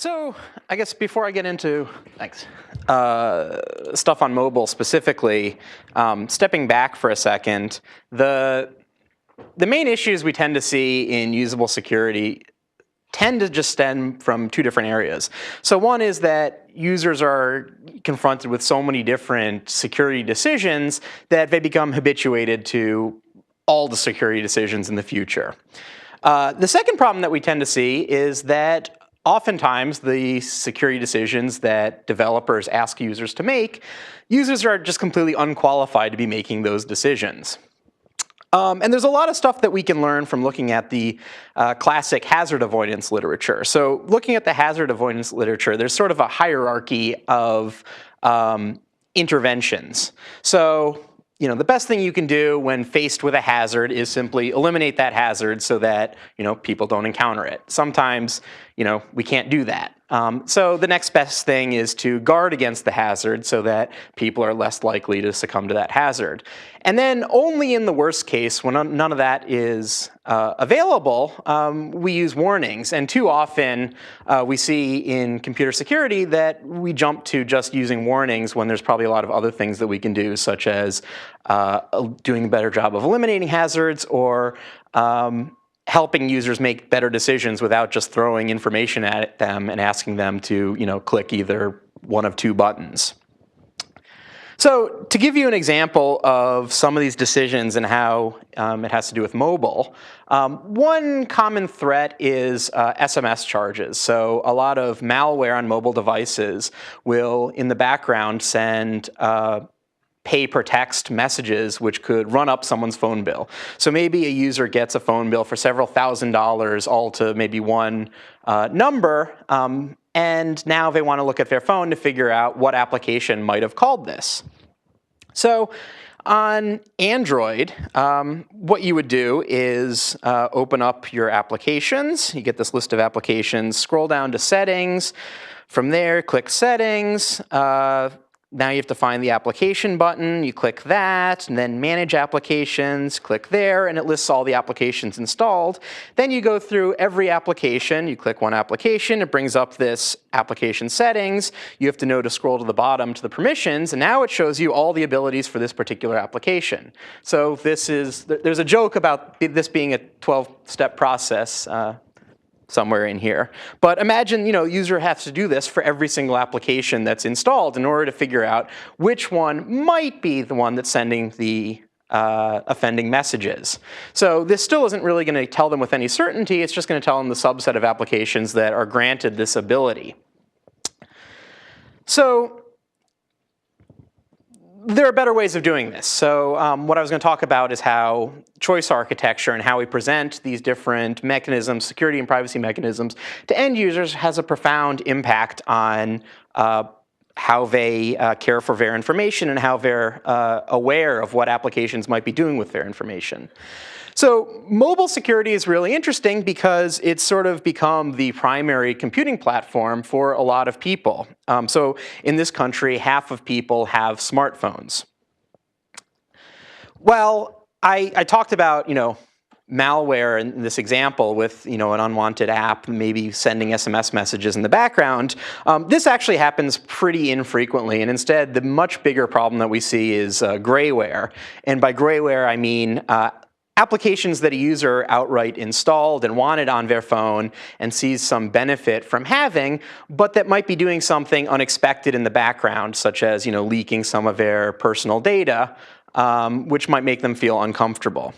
So I guess before I get into stuff on mobile specifically, stepping back for a second, the main issues we tend to see in usable security tend to just stem from two different areas. So one is that users are confronted with so many different security decisions that they become habituated to all the security decisions in the future. The second problem that we tend to see is that oftentimes the security decisions that developers ask users to make, users are just completely unqualified to be making those decisions. And there's a lot of stuff that we can learn from looking at the classic hazard avoidance literature. So looking at the hazard avoidance literature, there's sort of a hierarchy of interventions. So the best thing you can do when faced with a hazard is simply eliminate that hazard so that people don't encounter it. Sometimes we can't do that. So the next best thing is to guard against the hazard so that people are less likely to succumb to that hazard. And then only in the worst case, when none of that is available, we use warnings. And too often we see in computer security that we jump to just using warnings when there's probably a lot of other things that we can do, such as doing a better job of eliminating hazards or helping users make better decisions without just throwing information at them and asking them to click either one of two buttons. So to give you an example of some of these decisions and how it has to do with mobile, one common threat is SMS charges. So a lot of malware on mobile devices will, in the background, send pay per text messages which could run up someone's phone bill. So maybe a user gets a phone bill for several $1,000s all to maybe one number, and now they want to look at their phone to figure out what application might have called this. So on Android, what you would do is open up your applications. You get this list of applications, scroll down to settings. From there, click settings. Now you have to find the application button, you click that, and then manage applications, click there, and it lists all the applications installed. Then you go through every application, you click one application, it brings up this application settings. You have to know to scroll to the bottom to the permissions, and now it shows you all the abilities for this particular application. So there's a joke about this being a 12-step process somewhere in here. But imagine, user has to do this for every single application that's installed in order to figure out which one might be the one that's sending the offending messages. So this still isn't really going to tell them with any certainty. It's just going to tell them the subset of applications that are granted this ability. So there are better ways of doing this. So what I was going to talk about is how choice architecture and how we present these different mechanisms, security and privacy mechanisms, to end users has a profound impact on how they care for their information and how they're aware of what applications might be doing with their information. So mobile security is really interesting because it's sort of become the primary computing platform for a lot of people. So in this country, half of people have smartphones. Well, I talked about malware in this example with an unwanted app maybe sending SMS messages in the background. This actually happens pretty infrequently, and instead the much bigger problem that we see is grayware. And by grayware I mean applications that a user outright installed and wanted on their phone and sees some benefit from having, but that might be doing something unexpected in the background, such as leaking some of their personal data, which might make them feel uncomfortable.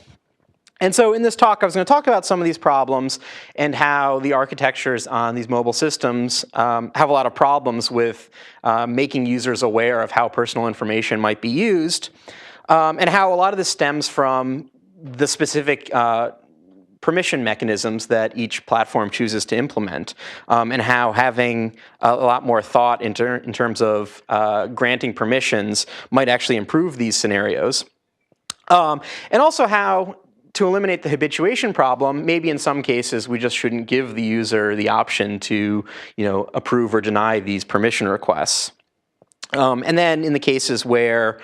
And so in this talk, I was going to talk about some of these problems and how the architectures on these mobile systems have a lot of problems with making users aware of how personal information might be used, and how a lot of this stems from the specific permission mechanisms that each platform chooses to implement, and how having a lot more thought in terms of granting permissions might actually improve these scenarios. And also how, to eliminate the habituation problem, maybe in some cases we just shouldn't give the user the option to approve or deny these permission requests. And then in the cases where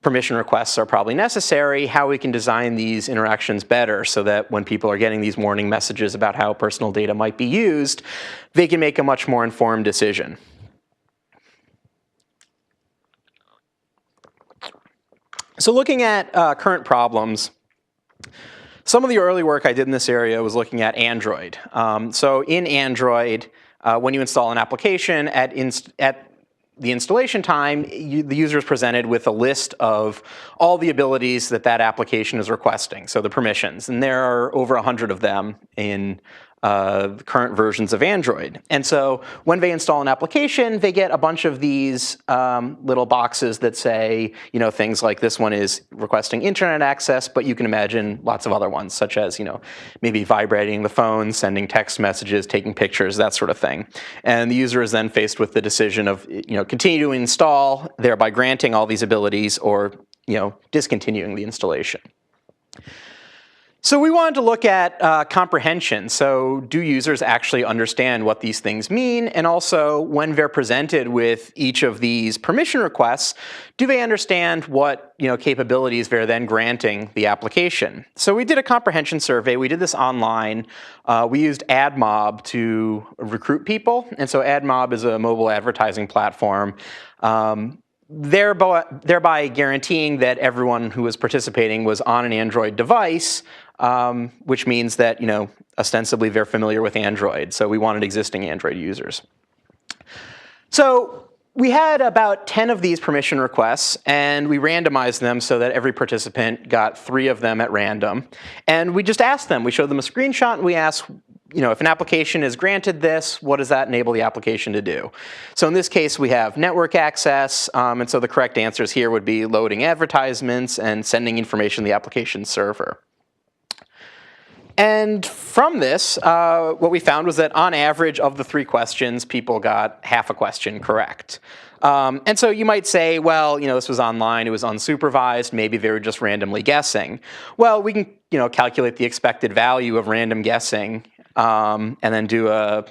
permission requests are probably necessary, how we can design these interactions better so that when people are getting these warning messages about how personal data might be used, they can make a much more informed decision. So looking at current problems, some of the early work I did in this area was looking at Android. So in Android, when you install an application, at the installation time, the user is presented with a list of all the abilities that that application is requesting, so the permissions. And there are over 100 of them in the current versions of Android. And so when they install an application, they get a bunch of these little boxes that say, things like this one is requesting internet access, but you can imagine lots of other ones, such as, maybe vibrating the phone, sending text messages, taking pictures, that sort of thing. And the user is then faced with the decision of, continue to install, thereby granting all these abilities, or, discontinuing the installation. So we wanted to look at comprehension. So do users actually understand what these things mean? And also, when they're presented with each of these permission requests, do they understand what capabilities they're then granting the application? So we did a comprehension survey. We did this online. We used AdMob to recruit people. And so AdMob is a mobile advertising platform. Thereby guaranteeing that everyone who was participating was on an Android device, which means that, ostensibly they're familiar with Android. So we wanted existing Android users. So we had about 10 of these permission requests, and we randomized them so that every participant got 3 of them at random. And we just asked them. We showed them a screenshot, and we asked, if an application is granted this, what does that enable the application to do? So in this case, we have network access, and so the correct answers here would be loading advertisements and sending information to the application server. And from this, what we found was that on average of the 3 questions, people got half a question correct. And so you might say, well, this was online, it was unsupervised, maybe they were just randomly guessing. Well, we can, calculate the expected value of random guessing, and then do a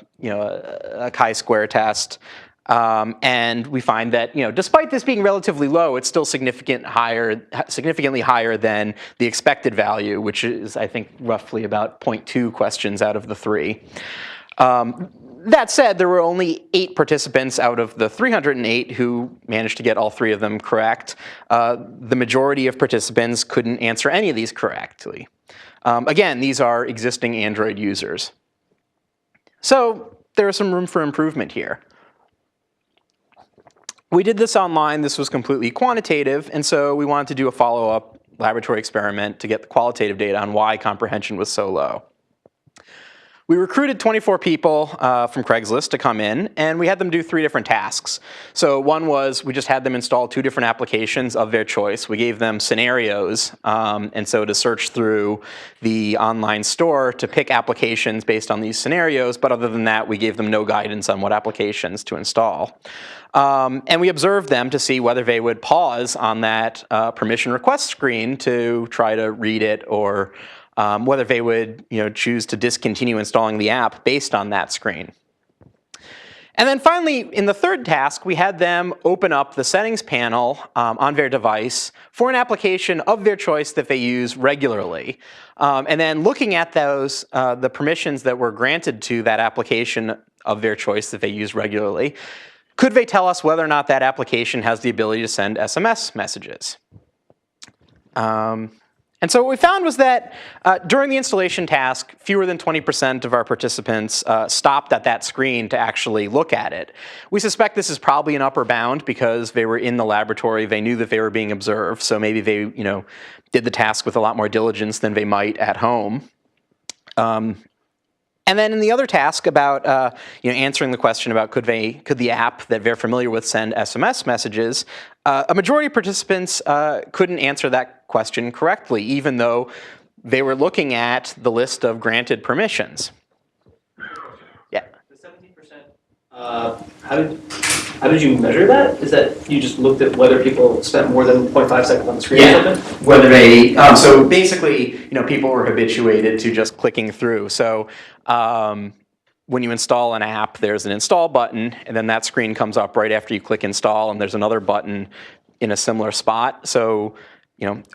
chi-square test. And we find that, despite this being relatively low, it's still significantly higher than the expected value, which is, I think, roughly about 0.2 questions out of the 3. That said, there were only 8 participants out of the 308 who managed to get all 3 of them correct. The majority of participants couldn't answer any of these correctly. Again, these are existing Android users. So there is some room for improvement here. We did this online. This was completely quantitative, and so we wanted to do a follow-up laboratory experiment to get the qualitative data on why comprehension was so low. We recruited 24 people from Craigslist to come in, and we had them do 3 different tasks. So one was we just had them install 2 different applications of their choice. We gave them scenarios, and so to search through the online store to pick applications based on these scenarios, but other than that, we gave them no guidance on what applications to install. And we observed them to see whether they would pause on that permission request screen to try to read it, or whether they would choose to discontinue installing the app based on that screen. And then finally, in the 3rd task, we had them open up the settings panel on their device for an application of their choice that they use regularly. And then looking at those, the permissions that were granted to that application of their choice that they use regularly, could they tell us whether or not that application has the ability to send SMS messages? And so what we found was that during the installation task, fewer than 20% of our participants stopped at that screen to actually look at it. We suspect this is probably an upper bound because they were in the laboratory, they knew that they were being observed, so maybe they did the task with a lot more diligence than they might at home. And then in the other task about answering the question about could the app that they're familiar with send SMS messages, a majority of participants couldn't answer that question correctly, even though they were looking at the list of granted permissions. Yeah. The 17%. How did you measure that? Is that you just looked at whether people spent more than 0.5 seconds on the screen? Yeah. Whether they so basically, people were habituated to just clicking through. So when you install an app, there's an install button, and then that screen comes up right after you click install, and there's another button in a similar spot. So,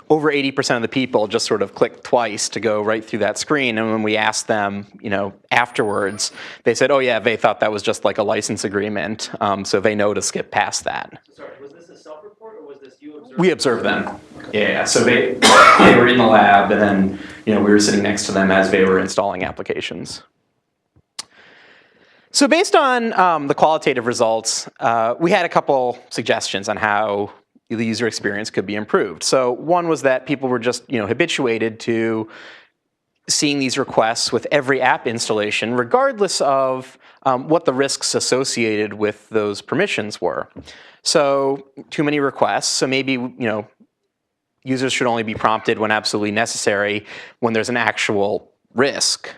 over 80% of the people just sort of clicked twice to go right through that screen. And when we asked them, afterwards, they said, oh yeah, they thought that was just like a license agreement. So they know to skip past that. Sorry, was this a self-report or was this you observed? We observed them. Yeah, so they were in the lab, and then we were sitting next to them as they were installing applications. So based on the qualitative results, we had a couple suggestions on how the user experience could be improved. So one was that people were just habituated to seeing these requests with every app installation, regardless of what the risks associated with those permissions were. So too many requests. So maybe users should only be prompted when absolutely necessary, when there's an actual risk.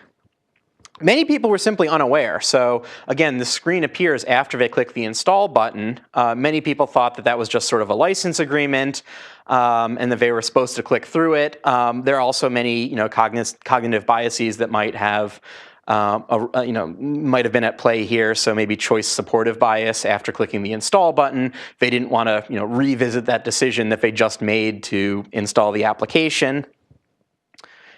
Many people were simply unaware. So again, the screen appears after they click the install button. Many people thought that that was just sort of a license agreement, and that they were supposed to click through it. There are also many cognitive biases that might have might have been at play here. So maybe choice supportive bias after clicking the install button. They didn't want to revisit that decision that they just made to install the application.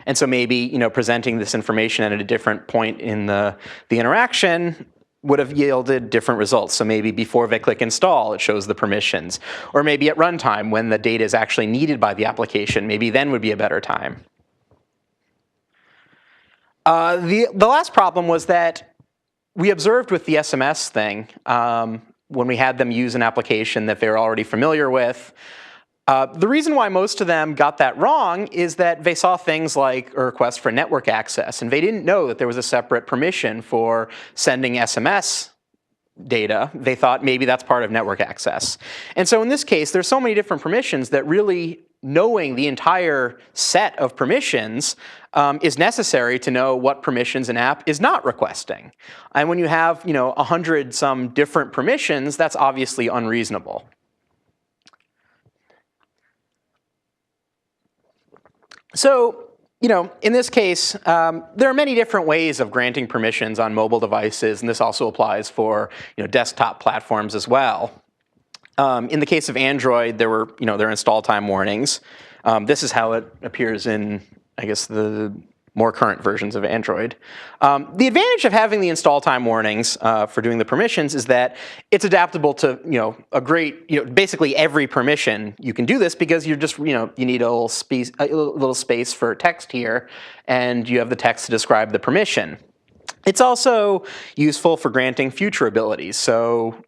And so maybe presenting this information at a different point in the interaction would have yielded different results. So maybe before they click install, it shows the permissions. Or maybe at runtime, when the data is actually needed by the application, maybe then would be a better time. The last problem was that we observed with the SMS thing, when we had them use an application that they were already familiar with, the reason why most of them got that wrong is that they saw things like a request for network access, and they didn't know that there was a separate permission for sending SMS data. They thought maybe that's part of network access. And so in this case, there's so many different permissions that really knowing the entire set of permissions is necessary to know what permissions an app is not requesting. And when you have 100 some different permissions, that's obviously unreasonable. So, in this case, there are many different ways of granting permissions on mobile devices, and this also applies for desktop platforms as well. In the case of Android, there were their install time warnings. This is how it appears in, I guess, the more current versions of Android. The advantage of having the install time warnings for doing the permissions is that it's adaptable to basically every permission. You can do this because you're just you need a little space for text here, and you have the text to describe the permission. It's also useful for granting future abilities. So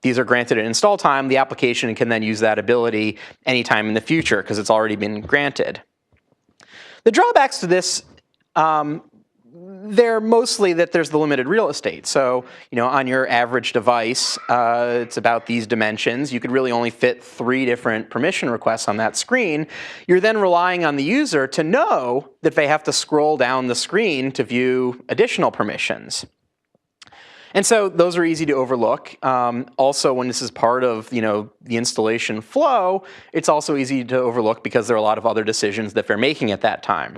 these are granted at install time. The application can then use that ability anytime in the future because it's already been granted. The drawbacks to this, they're mostly that there's the limited real estate. So, on your average device, it's about these dimensions. You could really only fit 3 different permission requests on that screen. You're then relying on the user to know that they have to scroll down the screen to view additional permissions. And so those are easy to overlook. Also, when this is part of the installation flow, it's also easy to overlook because there are a lot of other decisions that they're making at that time.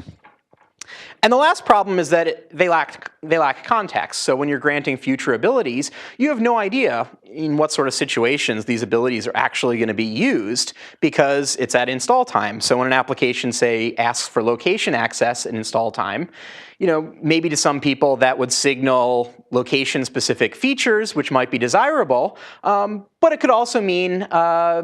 And the last problem is that they lack context. So when you're granting future abilities, you have no idea in what sort of situations these abilities are actually going to be used because it's at install time. So when an application, say, asks for location access at install time, maybe to some people that would signal location-specific features, which might be desirable, but it could also mean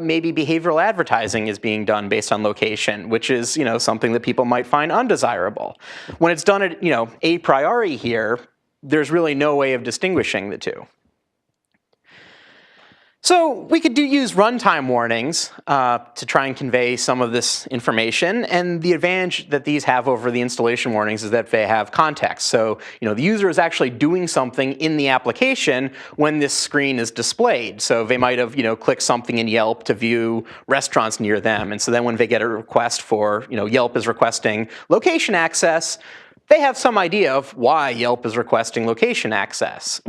maybe behavioral advertising is being done based on location, which is something that people might find undesirable. When it's done at a priori here, there's really no way of distinguishing the two. So we could use runtime warnings to try and convey some of this information, and the advantage that these have over the installation warnings is that they have context. So the user is actually doing something in the application when this screen is displayed. So they might have clicked something in Yelp to view restaurants near them, and so then when they get a request for Yelp is requesting location access, they have some idea of why Yelp is requesting location access.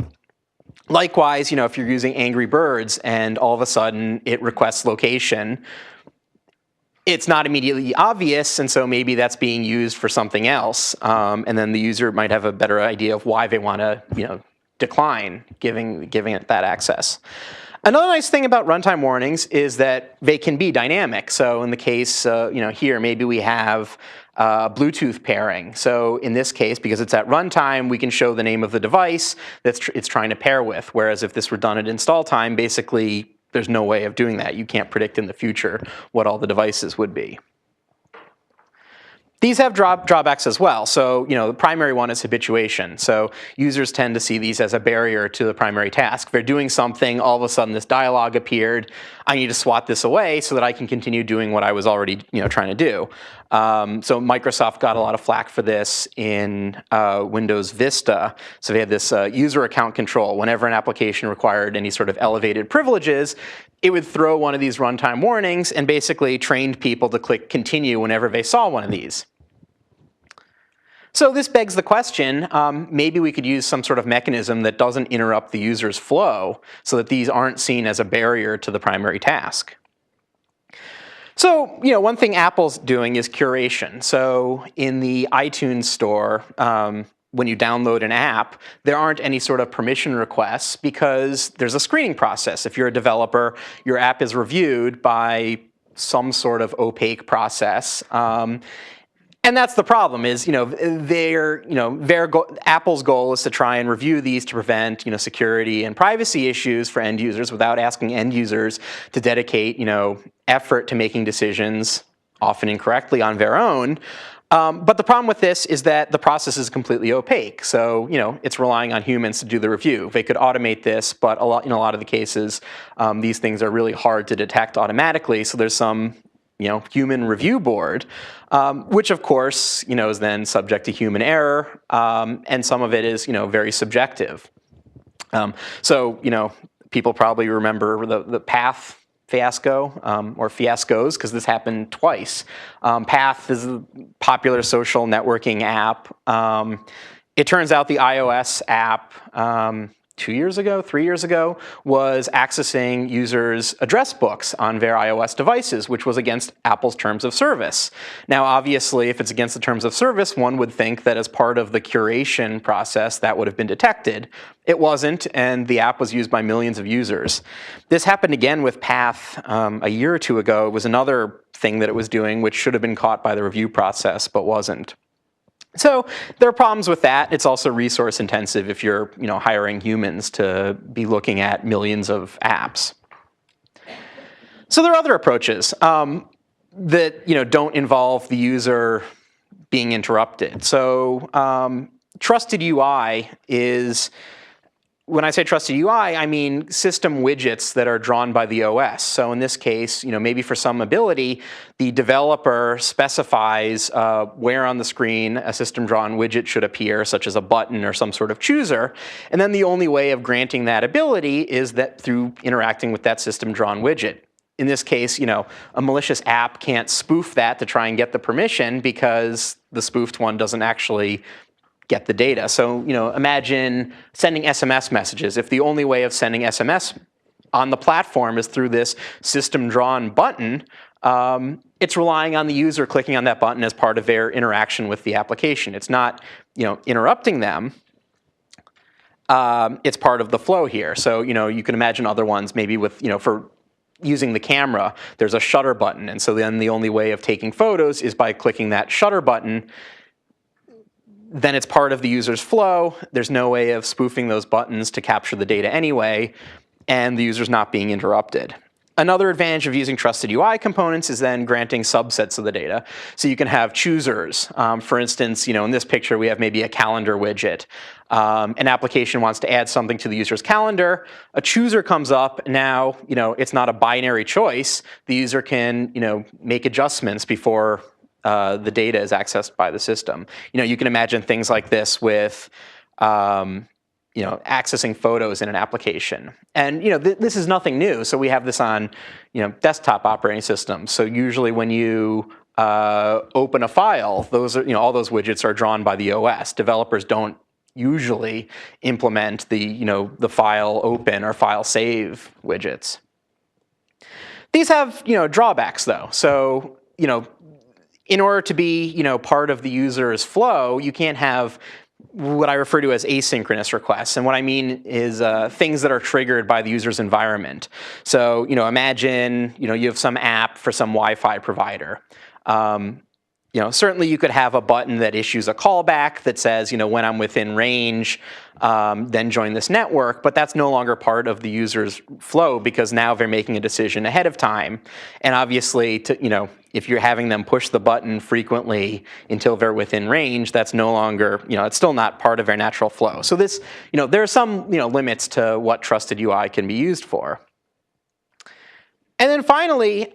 Likewise, if you're using Angry Birds and all of a sudden it requests location, it's not immediately obvious, and so maybe that's being used for something else. And then the user might have a better idea of why they want to decline giving it that access. Another nice thing about runtime warnings is that they can be dynamic. So in the case, here, maybe we have Bluetooth pairing. So in this case, because it's at runtime, we can show the name of the device that it's trying to pair with. Whereas if this were done at install time, basically, there's no way of doing that. You can't predict in the future what all the devices would be. These have drawbacks as well. So, the primary one is habituation. So users tend to see these as a barrier to the primary task. If they're doing something, all of a sudden this dialog appeared. I need to swat this away so that I can continue doing what I was already, trying to do. So Microsoft got a lot of flack for this in Windows Vista. So they had this user account control. Whenever an application required any sort of elevated privileges, it would throw one of these runtime warnings and basically trained people to click continue whenever they saw one of these. So this begs the question, maybe we could use some sort of mechanism that doesn't interrupt the user's flow so that these aren't seen as a barrier to the primary task. So, one thing Apple's doing is curation. So in the iTunes store, when you download an app, there aren't any sort of permission requests because there's a screening process. If you're a developer, your app is reviewed by some sort of opaque process. And that's the problem is, Apple's goal is to try and review these to prevent, security and privacy issues for end users without asking end users to dedicate, effort to making decisions, often incorrectly, on their own. But the problem with this is that the process is completely opaque. So, it's relying on humans to do the review. They could automate this, but in a lot of the cases, these things are really hard to detect automatically. So there's some human review board, which of course, is then subject to human error, and some of it is, very subjective. So, people probably remember the Path fiasco, or fiascos, because this happened twice. Path is a popular social networking app. It turns out the iOS app 2 years ago, 3 years ago, was accessing users' address books on their iOS devices, which was against Apple's terms of service. Now, obviously, if it's against the terms of service, one would think that as part of the curation process, that would have been detected. It wasn't, and the app was used by millions of users. This happened again with Path a year or two ago. It was another thing that it was doing, which should have been caught by the review process, but wasn't. So there are problems with that. It's also resource intensive if you're hiring humans to be looking at millions of apps. So there are other approaches that don't involve the user being interrupted. So trusted UI is, when I say trusted UI, I mean system widgets that are drawn by the OS. So in this case, maybe for some ability, the developer specifies where on the screen a system-drawn widget should appear, such as a button or some sort of chooser. And then the only way of granting that ability is that through interacting with that system-drawn widget. In this case, a malicious app can't spoof that to try and get the permission because the spoofed one doesn't actually get the data. So, imagine sending SMS messages. If the only way of sending SMS on the platform is through this system-drawn button, it's relying on the user clicking on that button as part of their interaction with the application. It's not, interrupting them. It's part of the flow here. So, you can imagine other ones maybe with, for using the camera, there's a shutter button. And so then the only way of taking photos is by clicking that shutter button. Then it's part of the user's flow. There's no way of spoofing those buttons to capture the data anyway, and the user's not being interrupted. Another advantage of using trusted UI components is then granting subsets of the data. So you can have choosers. For instance, in this picture, we have maybe a calendar widget. An application wants to add something to the user's calendar. A chooser comes up. Now, it's not a binary choice. The user can, make adjustments before the data is accessed by the system. You can imagine things like this with, accessing photos in an application. And, this is nothing new. So we have this on, desktop operating systems. So usually when you open a file, those are, all those widgets are drawn by the OS. Developers don't usually implement the, the file open or file save widgets. These have, drawbacks though. So, in order to be, part of the user's flow, you can't have what I refer to as asynchronous requests. And what I mean is things that are triggered by the user's environment. So, imagine, you have some app for some Wi-Fi provider. Certainly you could have a button that issues a callback that says, when I'm within range, then join this network, but that's no longer part of the user's flow because now they're making a decision ahead of time. And obviously, if you're having them push the button frequently until they're within range, that's no longer, it's still not part of their natural flow. So this, there are some, limits to what trusted UI can be used for. And then finally,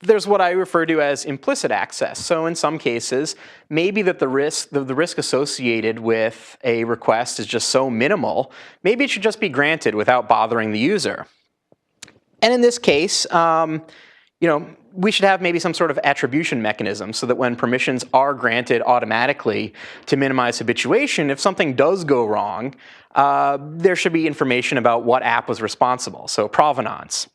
there's what I refer to as implicit access. So in some cases, maybe that the risk associated with a request is just so minimal, maybe it should just be granted without bothering the user. And in this case, we should have maybe some sort of attribution mechanism so that when permissions are granted automatically to minimize habituation, if something does go wrong, there should be information about what app was responsible, so provenance.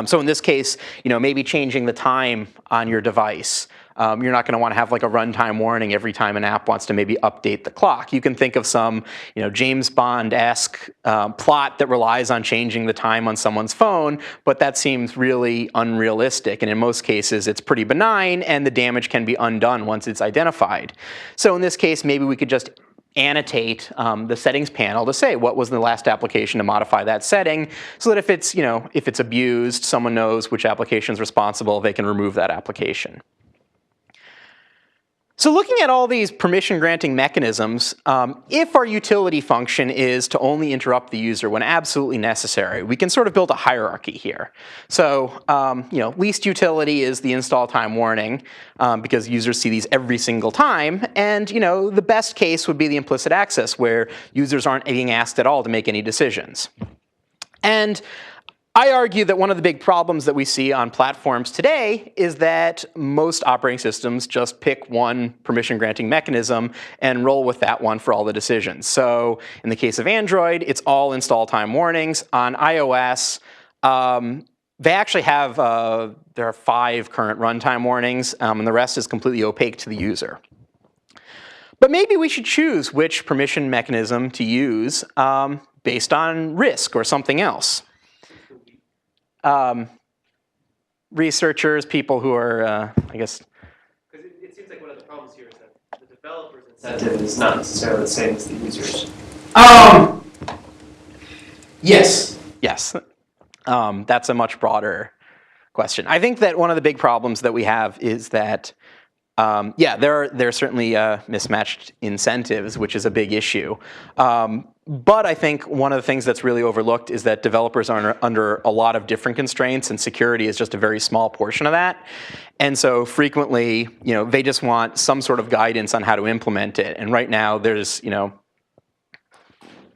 So in this case, maybe changing the time on your device. You're not going to want to have like a runtime warning every time an app wants to maybe update the clock. You can think of some, James Bond-esque plot that relies on changing the time on someone's phone, but that seems really unrealistic. And in most cases, it's pretty benign, and the damage can be undone once it's identified. So in this case, maybe we could just annotate the settings panel to say what was the last application to modify that setting, so that if it's abused, someone knows which application is responsible, they can remove that application. So looking at all these permission granting mechanisms, if our utility function is to only interrupt the user when absolutely necessary, we can sort of build a hierarchy here. So least utility is the install time warning, because users see these every single time. And the best case would be the implicit access, where users aren't being asked at all to make any decisions. And I argue that one of the big problems that we see on platforms today is that most operating systems just pick one permission granting mechanism and roll with that one for all the decisions. So in the case of Android, it's all install time warnings. On iOS, they actually have, there are 5 current runtime warnings, and the rest is completely opaque to the user. But maybe we should choose which permission mechanism to use based on risk or something else. Researchers, people who are, I guess. Because it seems like one of the problems here is that the developer's incentive is not necessarily the same as the users. Yes. Yes. That's a much broader question. I think that one of the big problems that we have is that, there are certainly mismatched incentives, which is a big issue. But I think one of the things that's really overlooked is that developers are under a lot of different constraints, and security is just a very small portion of that. And so frequently, they just want some sort of guidance on how to implement it. And right now, there's,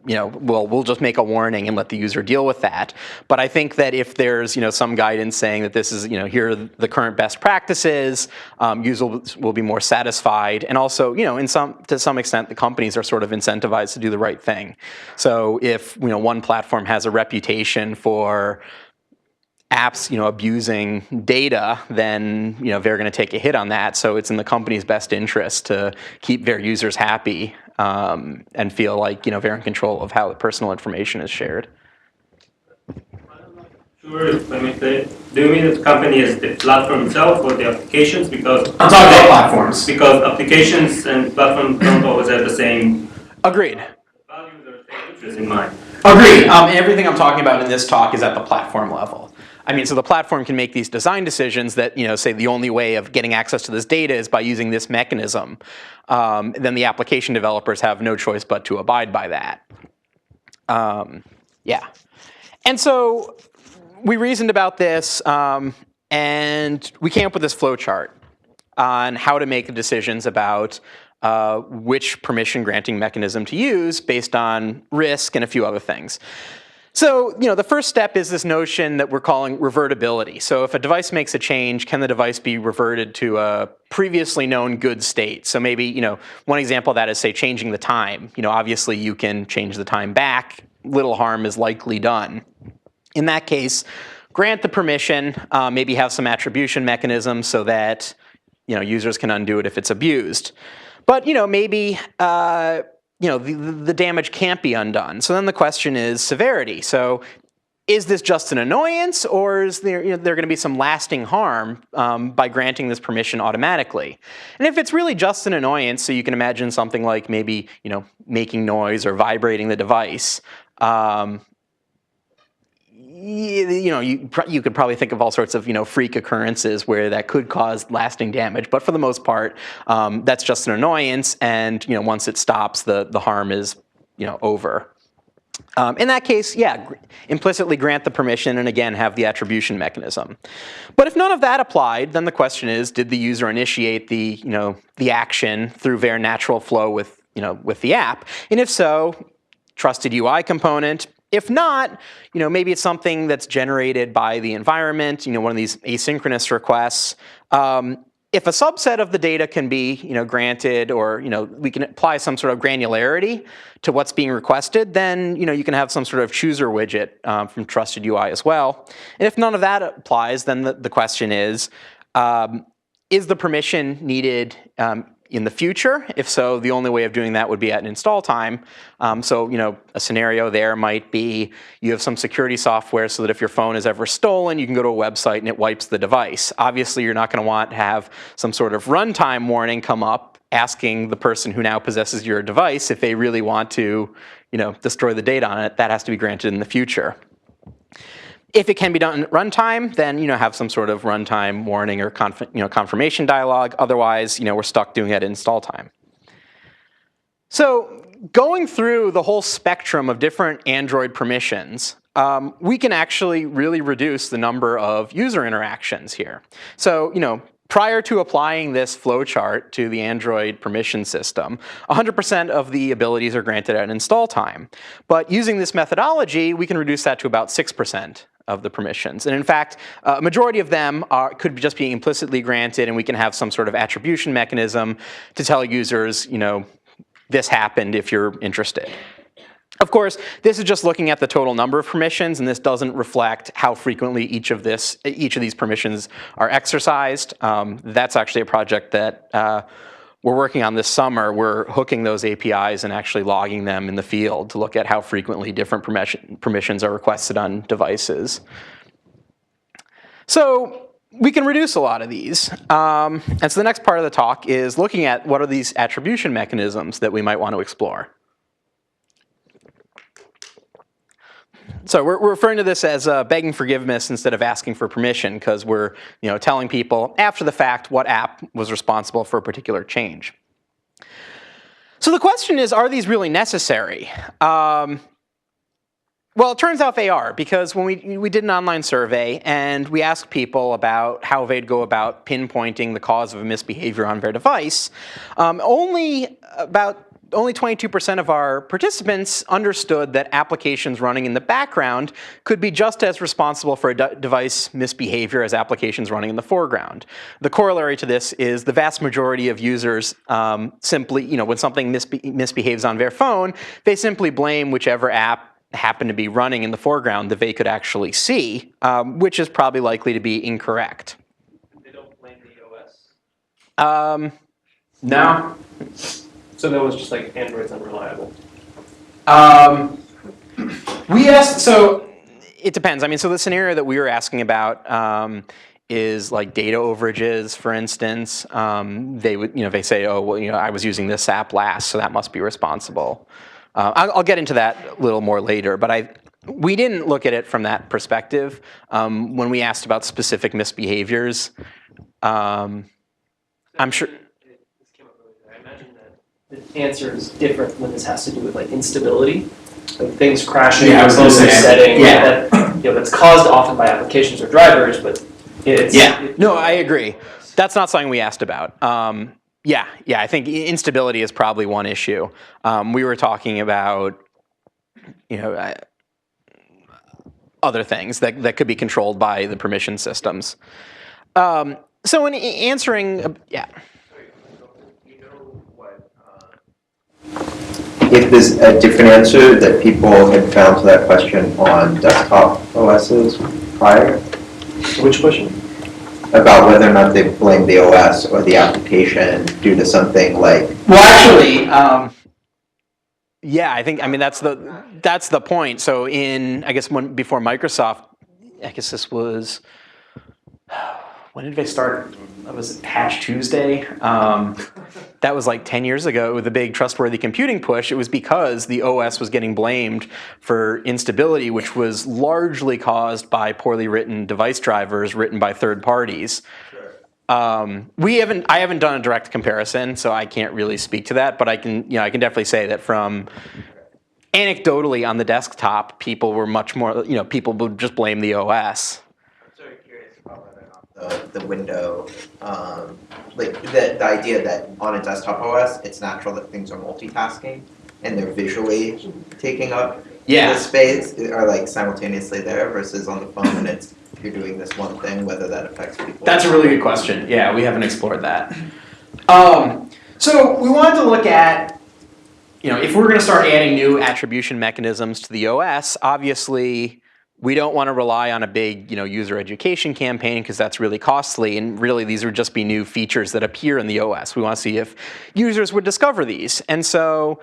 we'll just make a warning and let the user deal with that. But I think that if there's, some guidance saying that this is, here are the current best practices, users will be more satisfied. And also, to some extent, the companies are sort of incentivized to do the right thing. So if, one platform has a reputation for apps, abusing data, then, they're going to take a hit on that. So it's in the company's best interest to keep their users happy and feel like, they're in control of how the personal information is shared. Sure, let me say, do you mean that the company is the platform itself or the applications? Because I'm talking about platforms. Because applications and platforms don't always have the same Agreed. values or the same interests in mind. Agreed. Everything I'm talking about in this talk is at the platform level. So the platform can make these design decisions that, say the only way of getting access to this data is by using this mechanism. Then the application developers have no choice but to abide by that. And so we reasoned about this, and we came up with this flow chart on how to make the decisions about which permission granting mechanism to use based on risk and a few other things. So, the first step is this notion that we're calling revertibility. So if a device makes a change, can the device be reverted to a previously known good state? So maybe, one example of that is, say, changing the time. Obviously you can change the time back. Little harm is likely done. In that case, grant the permission, maybe have some attribution mechanism so that, users can undo it if it's abused. But maybe the damage can't be undone. So then the question is severity. So is this just an annoyance, or is there going to be some lasting harm by granting this permission automatically? And if it's really just an annoyance, so you can imagine something like maybe making noise or vibrating the device. You could probably think of all sorts of freak occurrences where that could cause lasting damage, but for the most part, that's just an annoyance, and once it stops, the harm is over. In that case, yeah, implicitly grant the permission and again have the attribution mechanism. But if none of that applied, then the question is, did the user initiate the action through their natural flow with the app? And if so, trusted UI component. If not, maybe it's something that's generated by the environment, one of these asynchronous requests. If a subset of the data can be, granted, or we can apply some sort of granularity to what's being requested, then you can have some sort of chooser widget from trusted UI as well. And if none of that applies, then the question is the permission needed in the future? If so, the only way of doing that would be at an install time. So, a scenario there might be you have some security software so that if your phone is ever stolen, you can go to a website and it wipes the device. Obviously, you're not going to want to have some sort of runtime warning come up asking the person who now possesses your device if they really want to, destroy the data on it. That has to be granted in the future. If it can be done at runtime, then have some sort of runtime warning or confirmation dialog. Otherwise, we're stuck doing it at install time. So going through the whole spectrum of different Android permissions, we can actually really reduce the number of user interactions here. So prior to applying this flowchart to the Android permission system, 100% of the abilities are granted at install time. But using this methodology, we can reduce that to about 6% of the permissions. And in fact, a majority of them could just be implicitly granted, and we can have some sort of attribution mechanism to tell users, this happened if you're interested. Of course, this is just looking at the total number of permissions, and this doesn't reflect how frequently each of these permissions are exercised. That's actually a project that we're working on this summer. We're hooking those APIs and actually logging them in the field to look at how frequently different permissions are requested on devices. So we can reduce a lot of these. And so the next part of the talk is looking at what are these attribution mechanisms that we might want to explore. So we're referring to this as begging forgiveness instead of asking for permission, because we're telling people after the fact what app was responsible for a particular change. So the question is, are these really necessary? Well, it turns out they are, because when we did an online survey and we asked people about how they'd go about pinpointing the cause of a misbehavior on their device, only 22% of our participants understood that applications running in the background could be just as responsible for a device misbehavior as applications running in the foreground. The corollary to this is the vast majority of users simply, when something misbehaves on their phone, they simply blame whichever app happened to be running in the foreground that they could actually see, which is probably likely to be incorrect. They don't blame the OS? No. So that was just like Android's unreliable. We asked, so it depends. I mean, so the scenario that we were asking about is like data overages, for instance. They would, they say, oh, well, I was using this app last, so that must be responsible. I'll get into that a little more later, but we didn't look at it from that perspective. When we asked about specific misbehaviors, I'm sure. The answer is different when this has to do with like instability, like things crashing, yeah, setting, yeah. That's caused often by applications or drivers, but no, I agree. That's not something we asked about. Yeah, I think instability is probably one issue. We were talking about, other things that could be controlled by the permission systems. So in answering, yeah. If there's a different answer that people had found to that question on desktop OSs prior? Which question? About whether or not they blame the OS or the application due to something like Well, actually, yeah, I mean that's the point. So I guess before Microsoft, I guess this was, when did they start? That was Patch Tuesday. That was like 10 years ago with the big trustworthy computing push. It was because the OS was getting blamed for instability, which was largely caused by poorly written device drivers written by third parties. I haven't done a direct comparison, so I can't really speak to that, but I can definitely say that from anecdotally on the desktop, people were much more, people would just blame the OS. I'm sort of curious about whether or not the window, like the idea that on a desktop OS, it's natural that things are multitasking and they're visually taking up the space, are like simultaneously there, versus on the phone you're doing this one thing, whether that affects people. That's a really good question. Yeah, we haven't explored that. So we wanted to look at, if we're going to start adding new attribution mechanisms to the OS, obviously we don't want to rely on a big, user education campaign because that's really costly. And really, these would just be new features that appear in the OS. We want to see if users would discover these. And so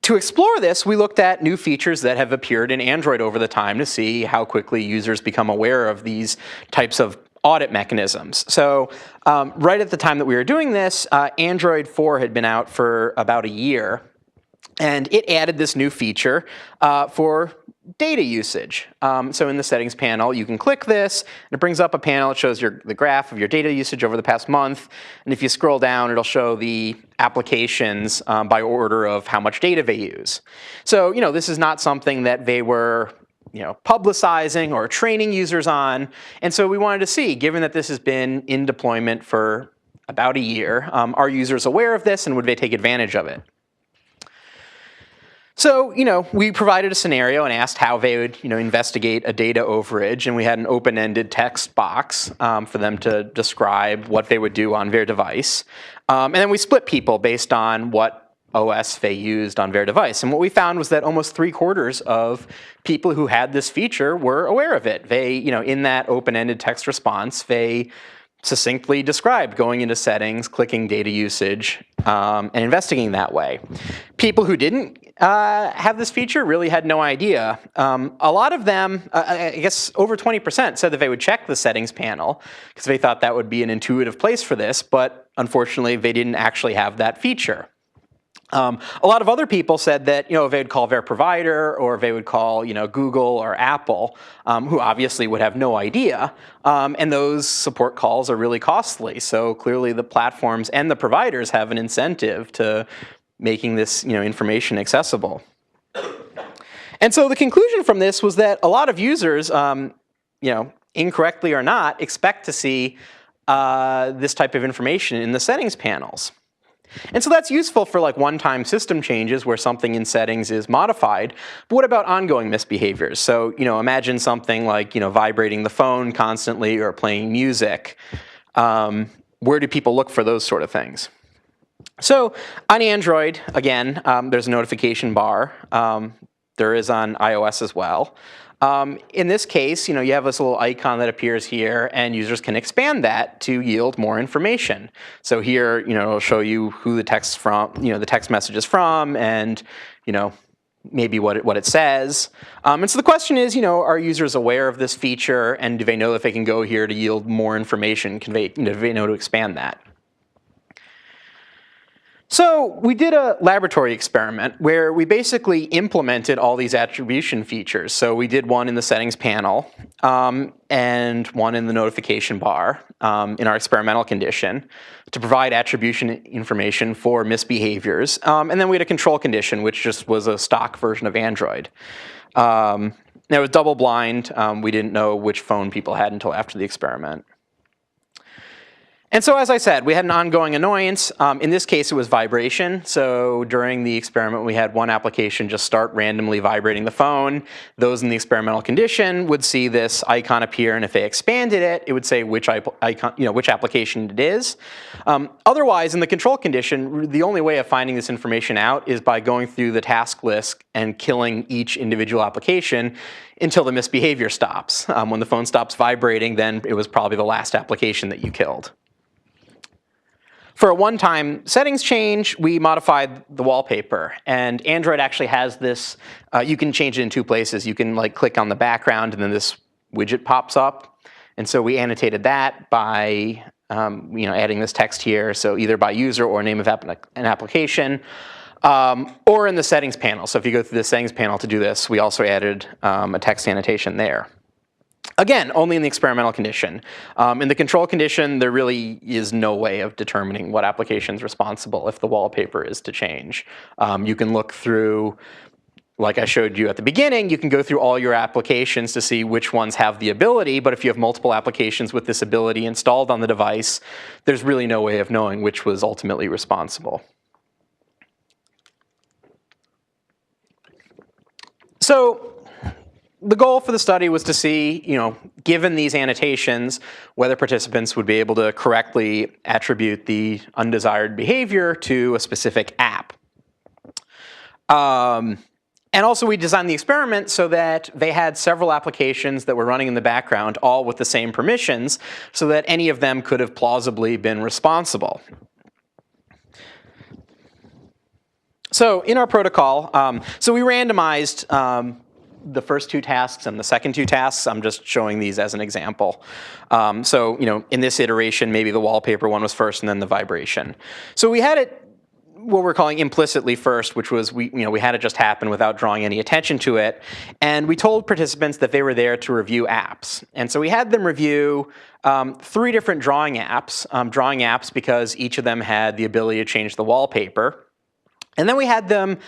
to explore this, we looked at new features that have appeared in Android over the time to see how quickly users become aware of these types of audit mechanisms. So right at the time that we were doing this, Android 4 had been out for about a year. And it added this new feature for data usage. So in the settings panel, you can click this, and it brings up a panel. It shows the graph of your data usage over the past month. And if you scroll down, it'll show the applications by order of how much data they use. So this is not something that they were publicizing or training users on. And so we wanted to see, given that this has been in deployment for about a year, are users aware of this and would they take advantage of it? So, we provided a scenario and asked how they would, investigate a data overage, and we had an open-ended text box for them to describe what they would do on their device. And then we split people based on what OS they used on their device. And what we found was that almost 3/4 of people who had this feature were aware of it. They, in that open-ended text response, they succinctly described going into settings, clicking data usage, and investigating that way. People who didn't have this feature really had no idea. A lot of them, I guess over 20%, said that they would check the settings panel because they thought that would be an intuitive place for this, but unfortunately they didn't actually have that feature. A lot of other people said that they would call their provider or they would call Google or Apple, who obviously would have no idea, and those support calls are really costly. So clearly the platforms and the providers have an incentive to making this information accessible. And so the conclusion from this was that a lot of users, incorrectly or not, expect to see this type of information in the settings panels. And so that's useful for like one-time system changes where something in settings is modified. But what about ongoing misbehaviors? So imagine something like vibrating the phone constantly or playing music. Where do people look for those sort of things? So on Android, again, there's a notification bar. There is on iOS as well. In this case, you have this little icon that appears here, and users can expand that to yield more information. So here, it'll show you who the text from, the text message is from, and maybe what it says. And so the question is, are users aware of this feature, and do they know that they can go here to yield more information? Do they know to expand that? So we did a laboratory experiment where we basically implemented all these attribution features. So we did one in the settings panel and one in the notification bar in our experimental condition to provide attribution information for misbehaviors. And then we had a control condition, which just was a stock version of Android. Now it was double blind. We didn't know which phone people had until after the experiment. And so, as I said, we had an ongoing annoyance. In this case, it was vibration. So during the experiment, we had one application just start randomly vibrating the phone. Those in the experimental condition would see this icon appear, and if they expanded it, it would say which icon, which application it is. Otherwise, in the control condition, the only way of finding this information out is by going through the task list and killing each individual application until the misbehavior stops. When the phone stops vibrating, then it was probably the last application that you killed. For a one-time settings change, we modified the wallpaper. And Android actually has this, you can change it in two places. You can like click on the background and then this widget pops up. And so we annotated that by adding this text here. So either by user or name of an application, or in the settings panel. So if you go through the settings panel to do this, we also added a text annotation there. Again, only in the experimental condition. In the control condition, there really is no way of determining what application is responsible if the wallpaper is to change. You can look through, like I showed you at the beginning, you can go through all your applications to see which ones have the ability, but if you have multiple applications with this ability installed on the device, there's really no way of knowing which was ultimately responsible. So the goal for the study was to see, given these annotations, whether participants would be able to correctly attribute the undesired behavior to a specific app. And also we designed the experiment so that they had several applications that were running in the background, all with the same permissions, so that any of them could have plausibly been responsible. So in our protocol, so we randomized the first two tasks and the second two tasks. I'm just showing these as an example. So in this iteration, maybe the wallpaper one was first and then the vibration. So we had it what we're calling implicitly first, which was we had it just happen without drawing any attention to it. And we told participants that they were there to review apps. And so we had them review 3 different drawing apps because each of them had the ability to change the wallpaper. And then we had them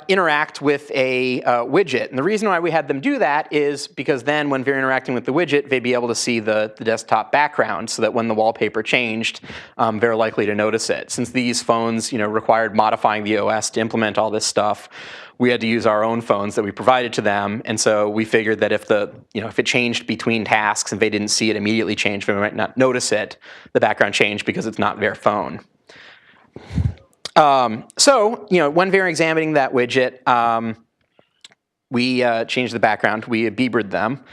interact with a widget. And the reason why we had them do that is because then when they're interacting with the widget, they'd be able to see the desktop background so that when the wallpaper changed, they're likely to notice it. Since these phones required modifying the OS to implement all this stuff, we had to use our own phones that we provided to them. And so we figured that if if it changed between tasks and they didn't see it immediately change, they might not notice it, the background changed because it's not their phone. So when we were examining that widget, we changed the background. We Biebered them.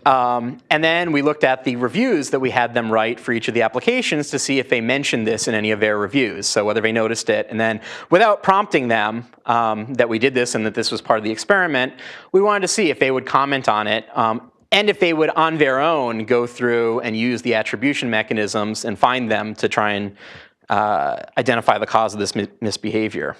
And then we looked at the reviews that we had them write for each of the applications to see if they mentioned this in any of their reviews, so whether they noticed it. And then without prompting them that we did this and that this was part of the experiment, we wanted to see if they would comment on it and if they would, on their own, go through and use the attribution mechanisms and find them to try and identify the cause of this misbehavior.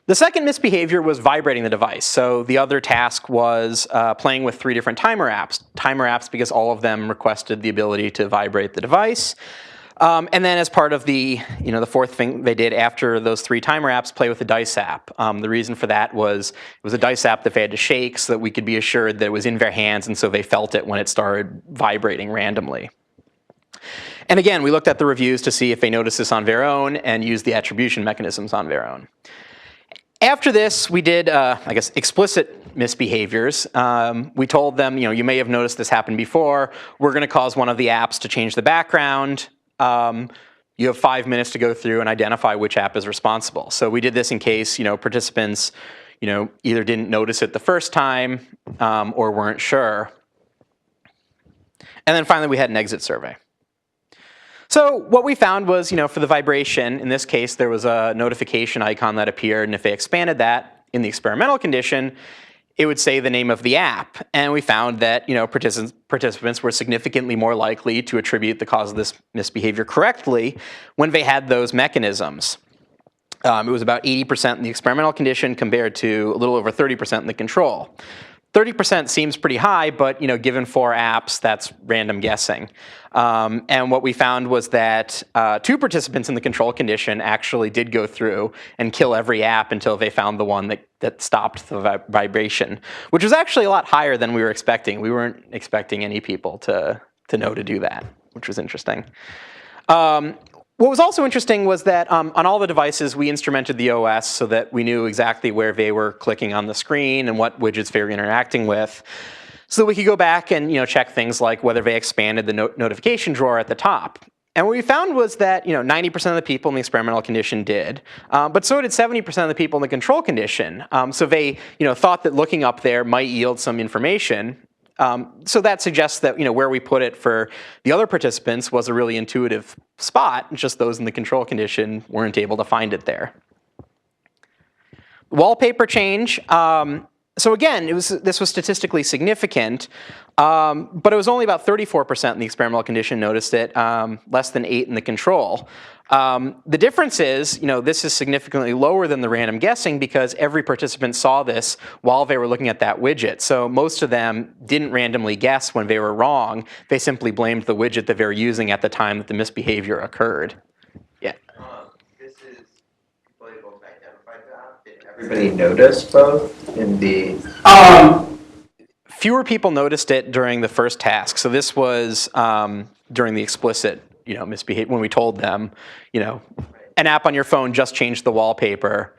The second misbehavior was vibrating the device. So the other task was playing with 3 different timer apps. Timer apps because all of them requested the ability to vibrate the device. And then as part of the fourth thing they did after those 3 timer apps, play with the dice app. The reason for that was it was a dice app that they had to shake so that we could be assured that it was in their hands, and so they felt it when it started vibrating randomly. And again, we looked at the reviews to see if they noticed this on their own and used the attribution mechanisms on their own. After this, we did, explicit misbehaviors. We told them, you may have noticed this happened before. We're going to cause one of the apps to change the background. You have 5 minutes to go through and identify which app is responsible. So we did this in case, participants, either didn't notice it the first time or weren't sure. And then finally, we had an exit survey. So what we found was, for the vibration, in this case, there was a notification icon that appeared, and if they expanded that in the experimental condition, it would say the name of the app. And we found that, participants were significantly more likely to attribute the cause of this misbehavior correctly when they had those mechanisms. It was about 80% in the experimental condition compared to a little over 30% in the control. 30% seems pretty high, but given 4 apps, that's random guessing. And what we found was that 2 participants in the control condition actually did go through and kill every app until they found the one that stopped the vibration, which was actually a lot higher than we were expecting. We weren't expecting any people to know to do that, which was interesting. What was also interesting was that on all the devices, we instrumented the OS so that we knew exactly where they were clicking on the screen and what widgets they were interacting with, so that we could go back and check things like whether they expanded the notification drawer at the top. And what we found was that 90% of the people in the experimental condition did, but so did 70% of the people in the control condition. So they thought that looking up there might yield some information. So that suggests that where we put it for the other participants was a really intuitive spot, just those in the control condition weren't able to find it there. Wallpaper change. So again, this was statistically significant, but it was only about 34% in the experimental condition noticed it, less than 8 in the control. The difference is, this is significantly lower than the random guessing because every participant saw this while they were looking at that widget. So most of them didn't randomly guess when they were wrong. They simply blamed the widget that they were using at the time that the misbehavior occurred. Yeah. This is people able to identify that. Did everybody notice both in the? Fewer people noticed it during the first task. So this was during the explicit, misbehavior, when we told them, an app on your phone just changed the wallpaper,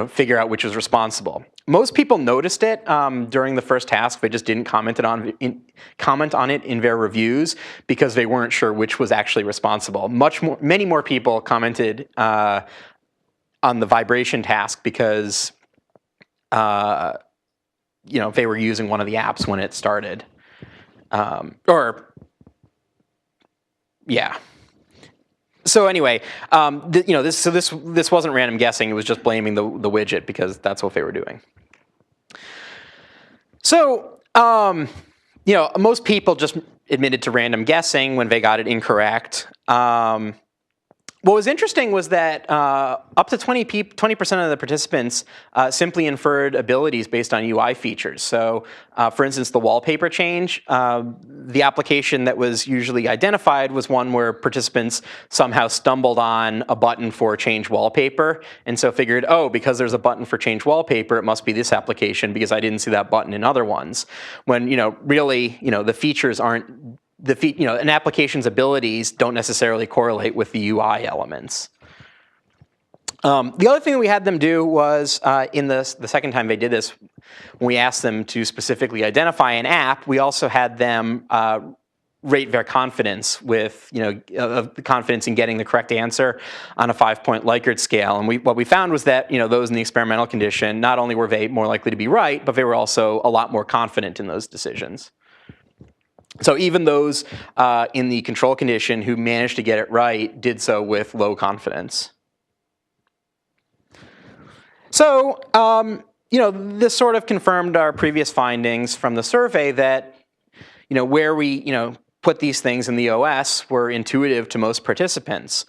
figure out which was responsible. Most people noticed it during the first task. They just didn't comment on it in their reviews because they weren't sure which was actually responsible. Many more people commented on the vibration task because they were using one of the apps when it started. Yeah. So anyway, this wasn't random guessing. It was just blaming the widget because that's what they were doing. So most people just admitted to random guessing when they got it incorrect. What was interesting was that up to 20% of the participants simply inferred abilities based on UI features. So, for instance, the wallpaper change, the application that was usually identified was one where participants somehow stumbled on a button for change wallpaper, and so figured, oh, because there's a button for change wallpaper, it must be this application because I didn't see that button in other ones. When really, the features aren't. An application's abilities don't necessarily correlate with the UI elements. The other thing that we had them do was, in the second time they did this, when we asked them to specifically identify an app, we also had them rate their confidence with, the confidence in getting the correct answer on a 5-point Likert scale. And what we found was that, those in the experimental condition, not only were they more likely to be right, but they were also a lot more confident in those decisions. So even those in the control condition who managed to get it right did so with low confidence. So, this sort of confirmed our previous findings from the survey that, where we, put these things in the OS were intuitive to most participants.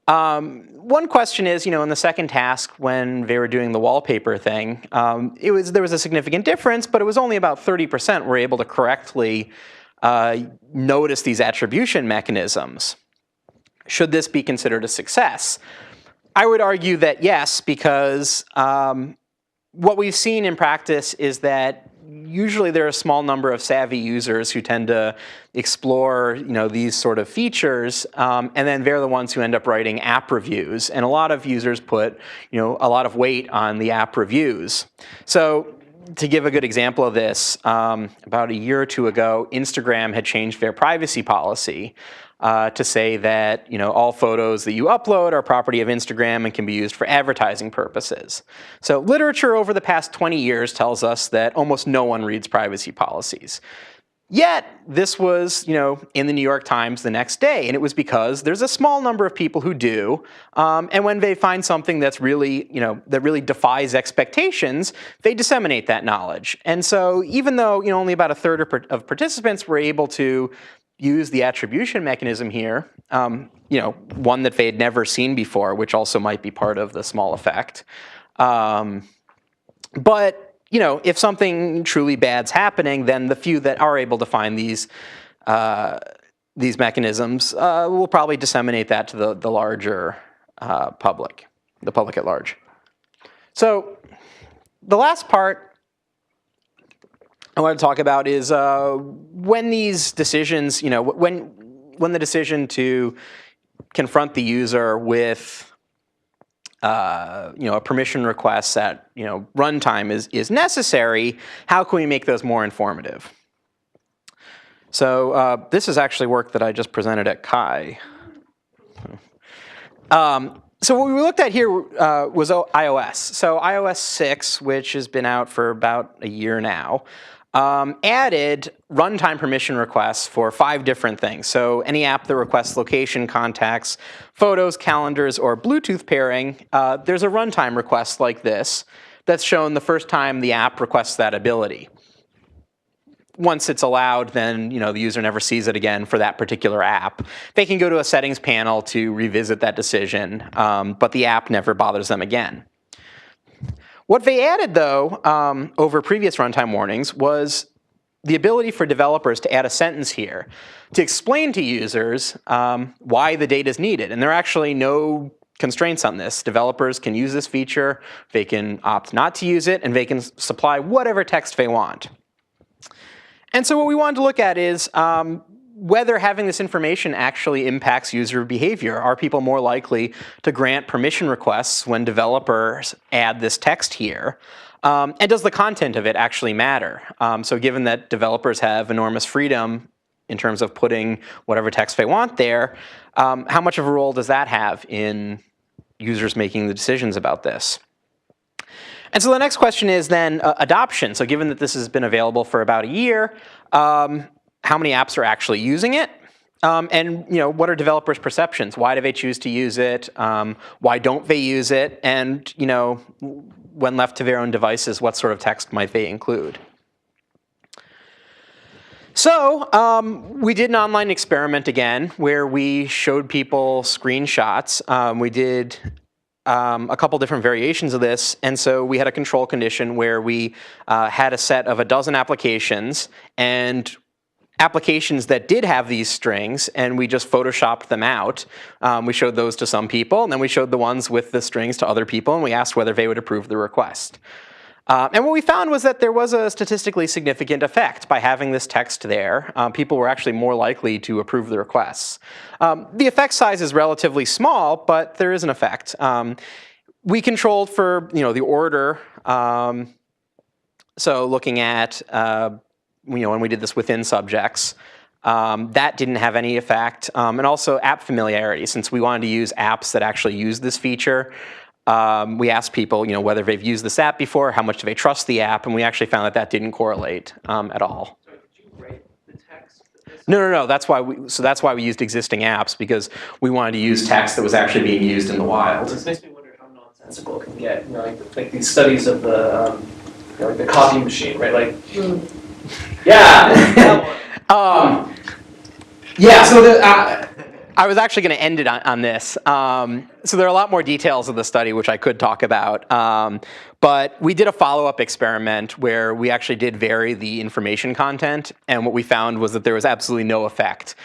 One question is, in the second task when they were doing the wallpaper thing, there was a significant difference, but it was only about 30% were able to correctly notice these attribution mechanisms. Should this be considered a success? I would argue that yes, because what we've seen in practice is that usually there are a small number of savvy users who tend to explore these sort of features, and then they're the ones who end up writing app reviews. And a lot of users put a lot of weight on the app reviews. So to give a good example of this, about a year or two ago, Instagram had changed their privacy policy to say that all photos that you upload are property of Instagram and can be used for advertising purposes. So literature over the past 20 years tells us that almost no one reads privacy policies. Yet, this was, in the New York Times the next day, and it was because there's a small number of people who do, and when they find something that's really, that really defies expectations, they disseminate that knowledge. And so, even though, only about a third of participants were able to use the attribution mechanism here, one that they had never seen before, which also might be part of the small effect. But if something truly bad's happening, then the few that are able to find these mechanisms will probably disseminate that to the larger public, the public at large. So the last part I want to talk about is when these decisions, when the decision to confront the user with a permission request at runtime is necessary, how can we make those more informative? So this is actually work that I just presented at Chi. So what we looked at here was iOS. So iOS 6, which has been out for about a year now, added runtime permission requests for 5 different things. So any app that requests location, contacts, photos, calendars, or Bluetooth pairing, there's a runtime request like this that's shown the first time the app requests that ability. Once it's allowed, then the user never sees it again for that particular app. They can go to a settings panel to revisit that decision, but the app never bothers them again. What they added, though, over previous runtime warnings was the ability for developers to add a sentence here to explain to users why the data is needed. And there are actually no constraints on this. Developers can use this feature, they can opt not to use it, and they can supply whatever text they want. And so what we wanted to look at is whether having this information actually impacts user behavior. Are people more likely to grant permission requests when developers add this text here? And does the content of it actually matter? So given that developers have enormous freedom in terms of putting whatever text they want there, how much of a role does that have in users making the decisions about this? And so the next question is then adoption. So given that this has been available for about a year, how many apps are actually using it? And what are developers' perceptions? Why do they choose to use it? Why don't they use it? And when left to their own devices, what sort of text might they include? So we did an online experiment again where we showed people screenshots. We did a couple different variations of this, and so we had a control condition where we had a set of 12 applications, and applications that did have these strings, and we just photoshopped them out. We showed those to some people, and then we showed the ones with the strings to other people, and we asked whether they would approve the request. And what we found was that there was a statistically significant effect by having this text there. People were actually more likely to approve the requests. The effect size is relatively small, but there is an effect. We controlled for the order. So looking at when we did this within subjects, that didn't have any effect. And also app familiarity, since we wanted to use apps that actually use this feature. We asked people, whether they've used this app before, how much do they trust the app, and we actually found that that didn't correlate at all. So did you write the text? No. That's why we used existing apps, because we wanted to use text that was actually being used in the wild. This makes me wonder how nonsensical it can get. Like these studies of the like the copy machine, right? Like, yeah. Yeah. So I was actually going to end it on this. So there are a lot more details of the study which I could talk about. But we did a follow-up experiment where we actually did vary the information content. And what we found was that there was absolutely no effect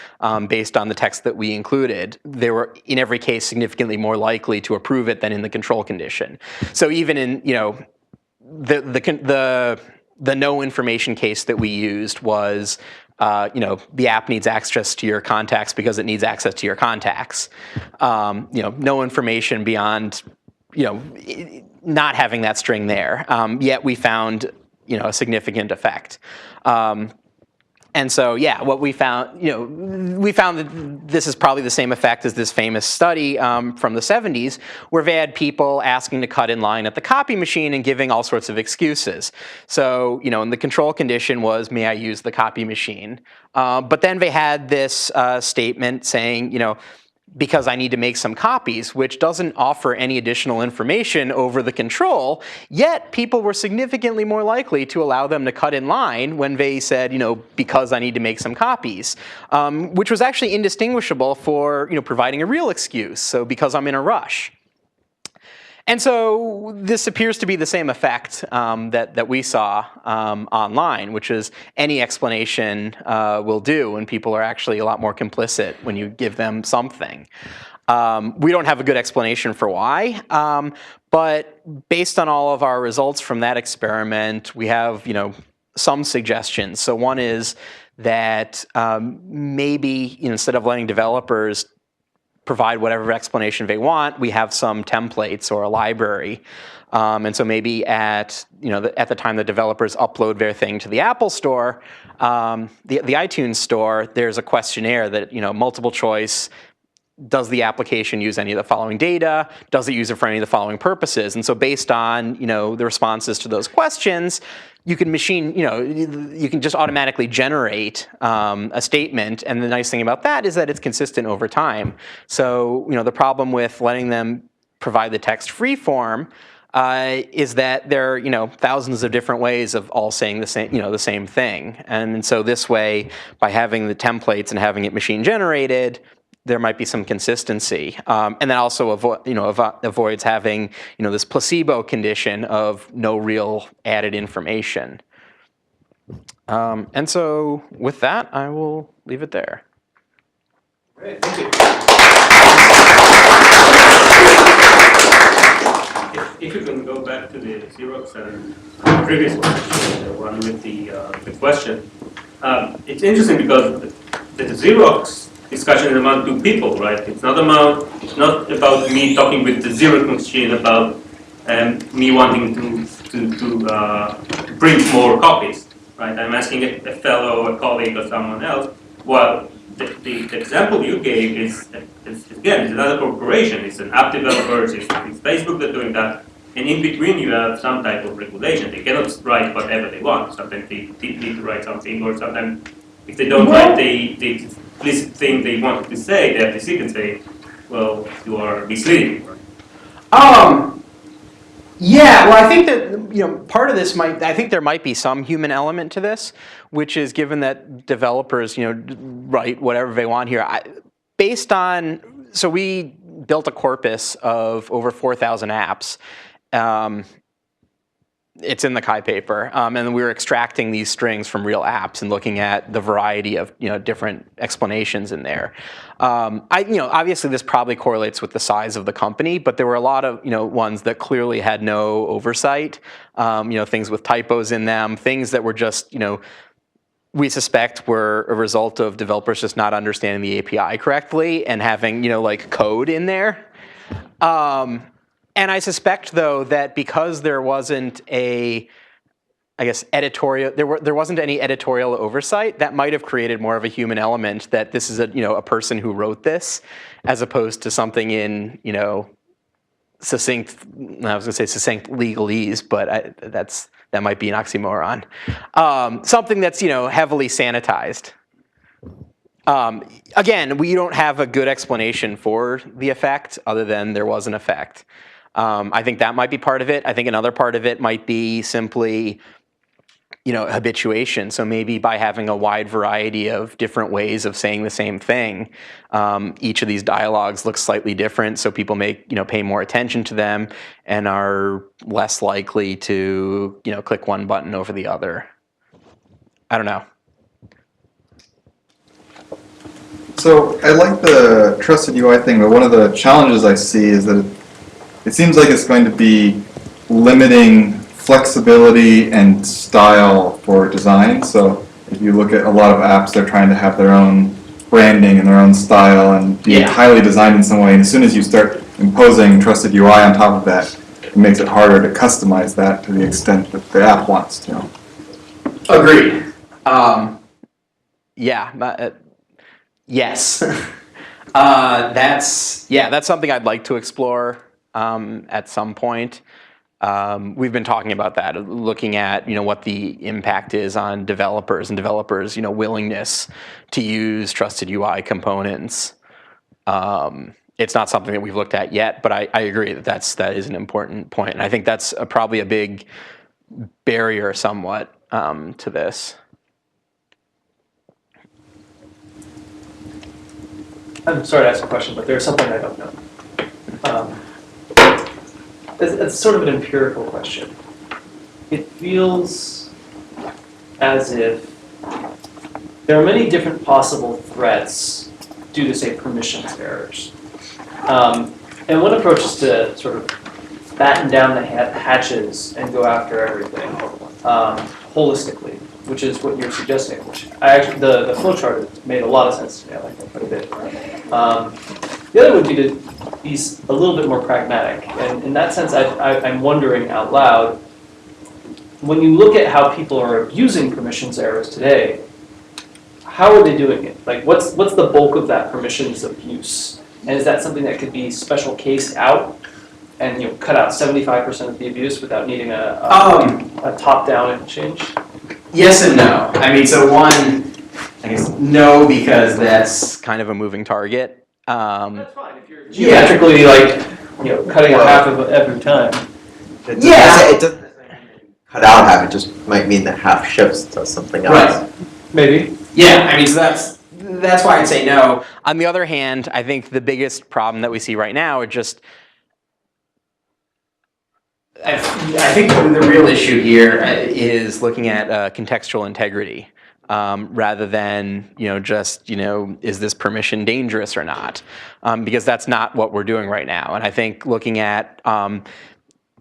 based on the text that we included. They were, in every case, significantly more likely to approve it than in the control condition. So even in the no information case that we used was the app needs access to your contacts because it needs access to your contacts. No information beyond, not having that string there. Yet we found, a significant effect. And so, yeah, what we found, we found that this is probably the same effect as this famous study from the 70s, where they had people asking to cut in line at the copy machine and giving all sorts of excuses. So, and the control condition was, may I use the copy machine? But then they had this statement saying, because I need to make some copies, which doesn't offer any additional information over the control, yet people were significantly more likely to allow them to cut in line when they said, because I need to make some copies, which was actually indistinguishable for, providing a real excuse, so because I'm in a rush. And so this appears to be the same effect that we saw online, which is any explanation will do, and people are actually a lot more complicit when you give them something. We don't have a good explanation for why, but based on all of our results from that experiment, we have some suggestions. So one is that maybe instead of letting developers provide whatever explanation they want, we have some templates or a library. And so maybe at the time the developers upload their thing to the Apple Store, the iTunes Store, there's a questionnaire that multiple choice does the application use any of the following data? Does it use it for any of the following purposes? And so based on, the responses to those questions, you can you can just automatically generate a statement. And the nice thing about that is that it's consistent over time. So, the problem with letting them provide the text free form is that there are, thousands of different ways of all saying the same thing. And so this way, by having the templates and having it machine generated, there might be some consistency, and that also avoids having this placebo condition of no real added information. And so with that, I will leave it there. Great, thank you. If you can go back to the Xerox and previous one, the one with the question, it's interesting because the Xerox discussion is among two people, right? It's not about me talking with the Xerox machine about me wanting to print more copies, right? I'm asking a fellow, a colleague, or someone else. Well, the example you gave is again, it's another corporation. It's an app developer. It's Facebook that's doing that. And in between, you have some type of regulation. They cannot write whatever they want. Sometimes they need to write something, or sometimes if they don't write the explicit thing they wanted to say, the FTC can say, well, you are misleading. Yeah, well, I think that part of this I think there might be some human element to this, which is given that developers write whatever they want here. So we built a corpus of over 4,000 apps. It's in the Chi paper, and we were extracting these strings from real apps and looking at the variety of different explanations in there. Obviously this probably correlates with the size of the company, but there were a lot of ones that clearly had no oversight. Things with typos in them, things that were just we suspect were a result of developers just not understanding the API correctly and having like code in there. And I suspect, though, that because there wasn't editorial, there wasn't any editorial oversight, that might have created more of a human element that this is a person who wrote this, as opposed to something in succinct. I was going to say succinct legalese, but that might be an oxymoron. Something that's heavily sanitized. Again, we don't have a good explanation for the effect, other than there was an effect. I think that might be part of it. I think another part of it might be simply, habituation. So maybe by having a wide variety of different ways of saying the same thing, each of these dialogues looks slightly different. So people may, pay more attention to them and are less likely to, click one button over the other. I don't know. So I like the trusted UI thing, but one of the challenges I see is that it seems like it's going to be limiting flexibility and style for design. So if you look at a lot of apps, they're trying to have their own branding and their own style and be highly designed in some way. And as soon as you start imposing trusted UI on top of that, it makes it harder to customize that to the extent that the app wants to. Agreed. Yes. That's something I'd like to explore at some point. We've been talking about that, looking at what the impact is on developers and developers' willingness to use trusted UI components. It's not something that we've looked at yet, but I agree that is an important point, and I think that's probably a big barrier somewhat to this. I'm sorry to ask a question, but there's something I don't know. It's sort of an empirical question. It feels as if there are many different possible threats due to, say, permissions errors. And one approach is to sort of batten down the hatches and go after everything holistically, which is what you're suggesting. Which the flowchart made a lot of sense to me. I like that quite a bit. The other would be to be a little bit more pragmatic, and in that sense, I'm wondering out loud, when you look at how people are abusing permissions errors today, how are they doing it? Like, what's the bulk of that permissions abuse? And is that something that could be special cased out and cut out 75% of the abuse without needing a top-down change? Yes and no. I mean, so one, I guess no, because that's kind of a moving target. That's fine if you're geometrically cutting out half of it every time. It doesn't cut out half, it just might mean that half shifts to something else. Right. Maybe. Yeah, I mean, so that's why I'd say no. On the other hand, I think the biggest problem that we see right now are just, I think the real issue here is looking at contextual integrity rather than just is this permission dangerous or not? Because that's not what we're doing right now. And I think looking at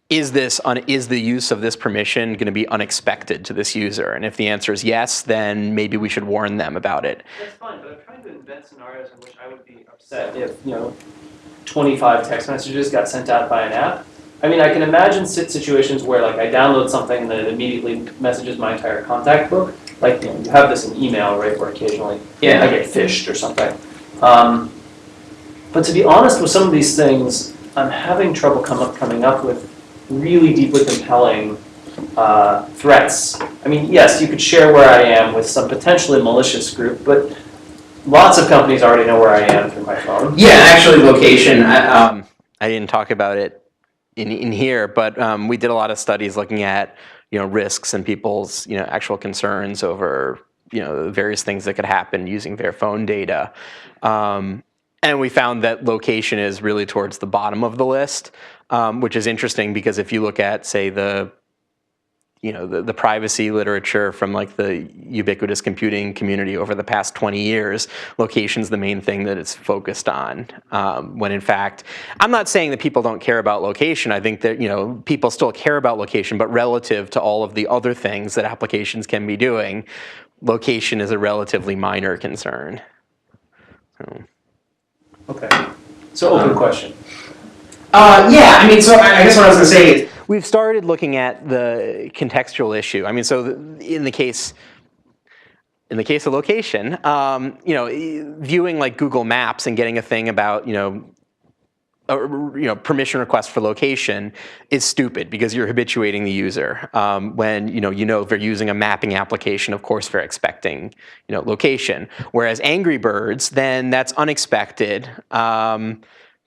is the use of this permission going to be unexpected to this user? And if the answer is yes, then maybe we should warn them about it. That's fine, but I'm trying to invent scenarios in which I would be upset if 25 text messages got sent out by an app. I mean, I can imagine situations where I download something that immediately messages my entire contact book. You have this in email, right, where occasionally I get phished or something. But to be honest with some of these things, I'm having trouble coming up with really deeply compelling threats. I mean, yes, you could share where I am with some potentially malicious group, but lots of companies already know where I am through my phone. Yeah, actually, location. I didn't talk about it in here, but we did a lot of studies looking at risks and people's actual concerns over various things that could happen using their phone data. And we found that location is really towards the bottom of the list, which is interesting because if you look at, say, the privacy literature from the ubiquitous computing community over the past 20 years, location's the main thing that it's focused on. When in fact, I'm not saying that people don't care about location. I think that people still care about location, but relative to all of the other things that applications can be doing, location is a relatively minor concern. Okay. So open question. Yeah, I mean, so I guess what I was going to say is we've started looking at the contextual issue. I mean, so in the case of location, viewing Google Maps and getting a thing about permission request for location is stupid because you're habituating the user. When they're using a mapping application, of course they're expecting location. Whereas Angry Birds, then that's unexpected.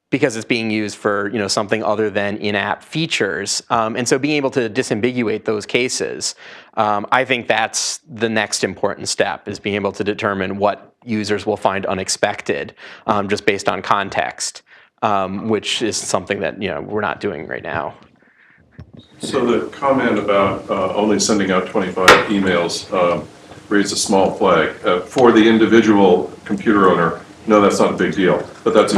Because it's being used for something other than in-app features, and so being able to disambiguate those cases, I think that's the next important step, is being able to determine what users will find unexpected, just based on context, which is something that we're not doing right now. So the comment about only sending out 25 emails raised a small flag for the individual computer owner. No, that's not a big deal, but that's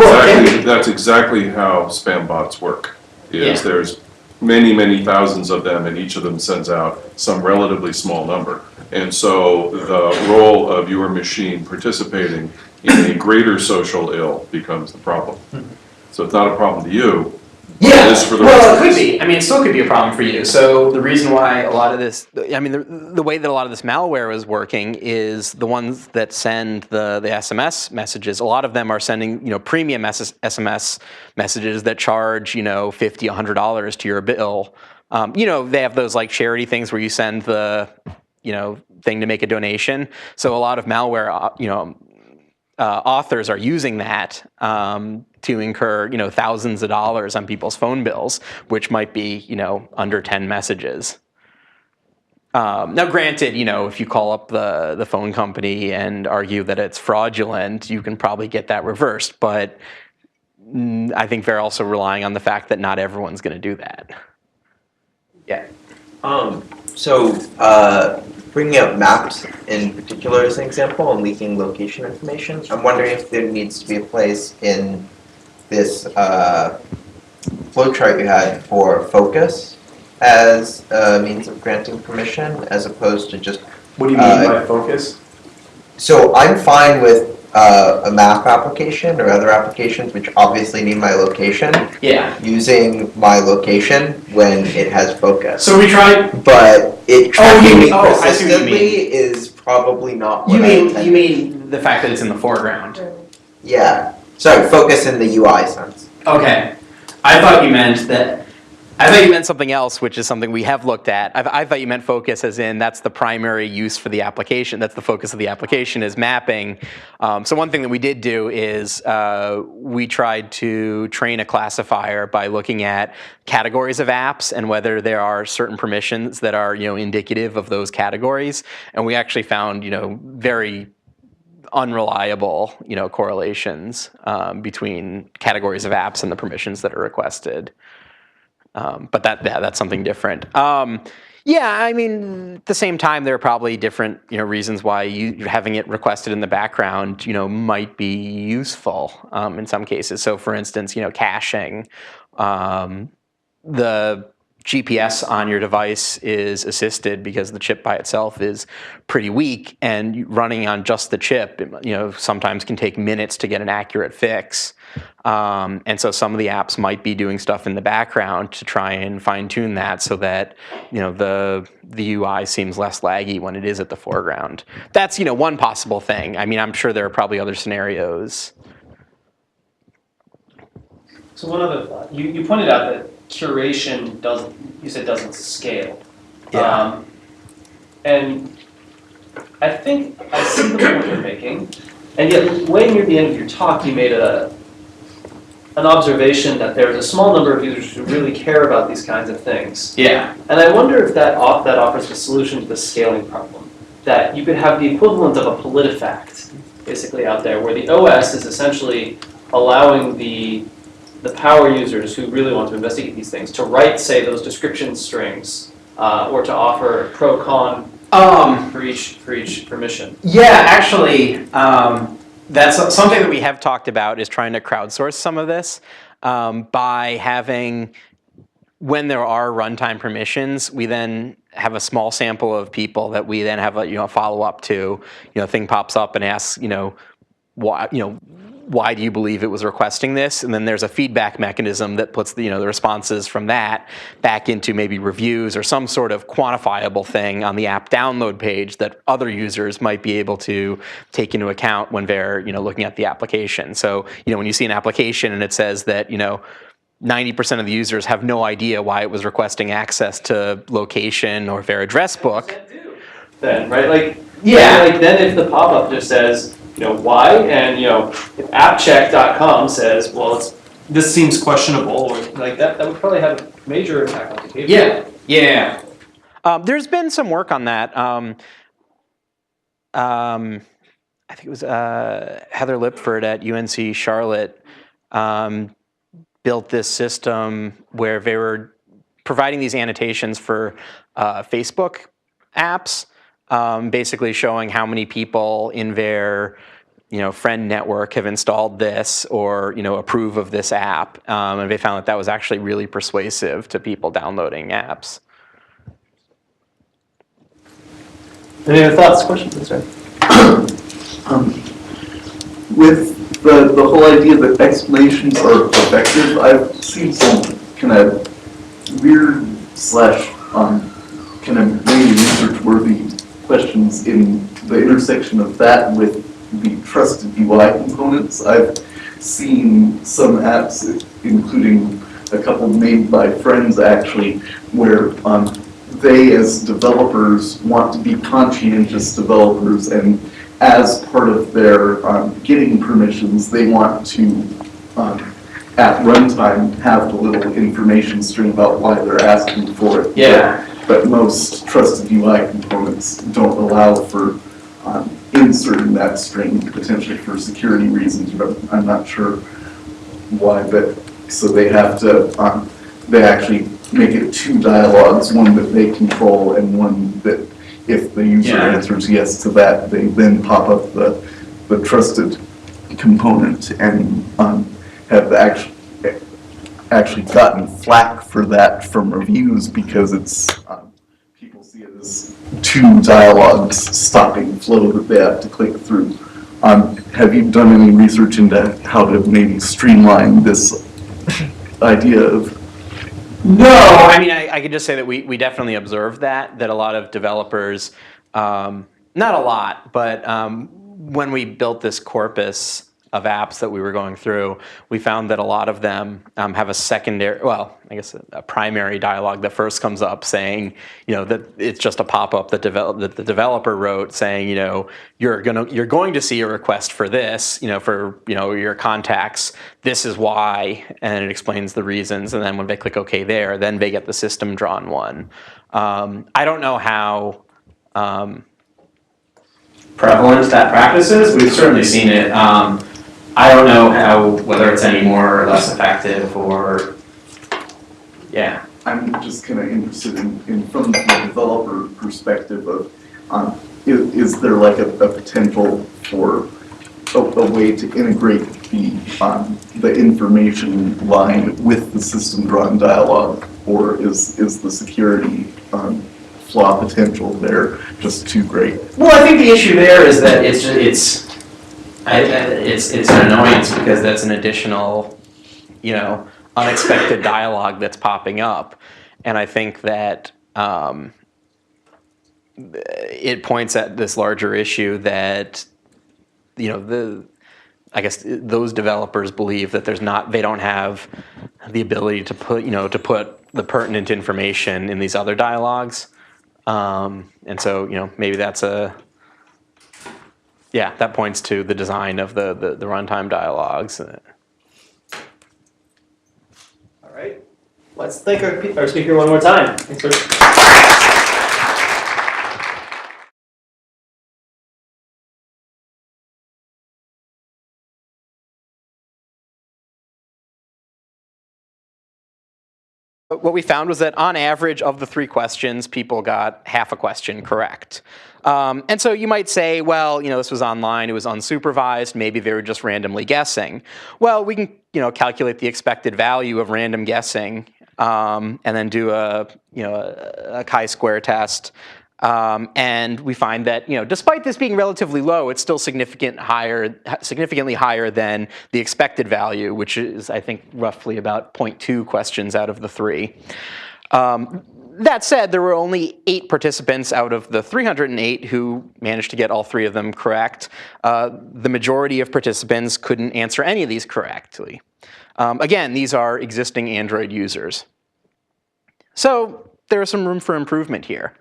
exactly how spam bots work. There's many thousands of them, and each of them sends out some relatively small number. And so the role of your machine participating in a greater social ill becomes the problem. So it's not a problem to you. Yeah, it for the well, it could be. I mean, it still could be a problem for you. So the reason why a lot of this, I mean, the way that a lot of this malware is working is the ones that send the SMS messages, a lot of them are sending, premium SMS messages that charge, $50, $100 to your bill. They have those charity things where you send the, thing to make a donation. So a lot of malware, authors are using that to incur, thousands of dollars on people's phone bills, which might be, under 10 messages. Now, granted, if you call up the phone company and argue that it's fraudulent, you can probably get that reversed. But I think they're also relying on the fact that not everyone's going to do that. Yeah. Bringing up maps in particular as an example and leaking location information, I'm wondering if there needs to be a place in this flowchart you had for focus as a means of granting permission, as opposed to just... What do you mean by focus? So I'm fine with a map application or other applications which obviously need my location. Yeah. Using my location when it has focus. So we tried. But it tracking me I see what you persistently mean. is probably not what You I mean intended. you mean the fact that it's in the foreground? Yeah. Sorry, focus in the UI sense. Okay. I thought you meant something else, which is something we have looked at. I thought you meant focus as in that's the primary use for the application. That's the focus of the application is mapping. So one thing that we did do is we tried to train a classifier by looking at categories of apps and whether there are certain permissions that are indicative of those categories. And we actually found very unreliable correlations between categories of apps and the permissions that are requested. But that's something different. Yeah, I mean, at the same time, there are probably different reasons why having it requested in the background might be useful in some cases. So, for instance, caching. The GPS on your device is assisted because the chip by itself is pretty weak, and running on just the chip, sometimes can take minutes to get an accurate fix. And so some of the apps might be doing stuff in the background to try and fine-tune that so that the UI seems less laggy when it is at the foreground. That's one possible thing. I mean, I'm sure there are probably other scenarios. So one other thought. You pointed out that curation doesn't scale. Yeah. And I think I see the point you're making, and yet way near the end of your talk you made an observation that there's a small number of users who really care about these kinds of things. Yeah. And I wonder if that offers a solution to the scaling problem. That you could have the equivalent of a PolitiFact basically out there, where the OS is essentially allowing the power users who really want to investigate these things to write, say, those description strings, or to offer pro-con for each permission. Yeah, actually, that's something that we have talked about, is trying to crowdsource some of this by having, when there are runtime permissions, we then have a small sample of people that we then have a follow up to. Thing pops up and asks, why do you believe it was requesting this? And then there's a feedback mechanism that puts the responses from that back into maybe reviews or some sort of quantifiable thing on the app download page that other users might be able to take into account when they're looking at the application. So when you see an application and it says that 90% of the users have no idea why it was requesting access to location or their address book. Then, right? Then if the pop-up just says, why? And, if appcheck.com says, well, this seems questionable, or that would probably have a major impact on behavior. Yeah. There's been some work on that. I think it was Heather Lipford at UNC Charlotte built this system where they were providing these annotations for Facebook apps, basically showing how many people in their friend network have installed this or approve of this app, and they found that was actually really persuasive to people downloading apps. Any other thoughts, questions? Sorry. With the whole idea that explanations are effective, I've seen some kind of weird / kind of maybe research-worthy questions in the intersection of that with the trusted UI components. I've seen some apps, including a couple made by friends actually, where they as developers want to be conscientious developers, and as part of their getting permissions, they want to at runtime have the little information string about why they're asking for it. Yeah. But most trusted UI components don't allow for inserting that string, potentially for security reasons, but I'm not sure why. But so they have to, they actually make it two dialogues, one that they control and one that if the user answers yes to that, they then pop up the trusted component, and have actually gotten flack for that from reviews because it's people see it as two dialogues stopping flow that they have to click through. Have you done any research into how to maybe streamline this idea of? No, I mean, I could just say that we definitely observed that a lot of developers, not a lot, but when we built this corpus, of apps that we were going through, we found that a lot of them have a secondary, well, I guess a primary dialogue that first comes up saying, that it's just a pop-up that the developer wrote saying, you're going to see a request for this, for your contacts. This is why, and it explains the reasons. And then when they click OK there, then they get the system-drawn one. I don't know how prevalent that practice is. We've certainly seen it. I don't know whether it's any more or less effective or, yeah. I'm just kind of interested in from the developer perspective of, is there like a potential for a way to integrate the information line with the system-drawn dialogue, or is the security flaw potential there just too great? Well, I think the issue there is that it's an annoyance because that's an additional, unexpected dialogue that's popping up, and I think that it points at this larger issue that, I guess those developers believe that they don't have the ability to put the pertinent information in these other dialogues, and so maybe that's that points to the design of the runtime dialogues. All right, let's thank our speaker one more time. Thanks for What we found was that on average of the 3 questions, people got half a question correct. And so you might say, well, this was online, it was unsupervised, maybe they were just randomly guessing. Well, we can, calculate the expected value of random guessing, and then do a chi-square test. And we find that, despite this being relatively low, it's still significantly higher than the expected value, which is, I think, roughly about 0.2 questions out of the 3. That said, there were only 8 participants out of the 308 who managed to get all 3 of them correct. The majority of participants couldn't answer any of these correctly. Again, these are existing Android users. So there is some room for improvement here.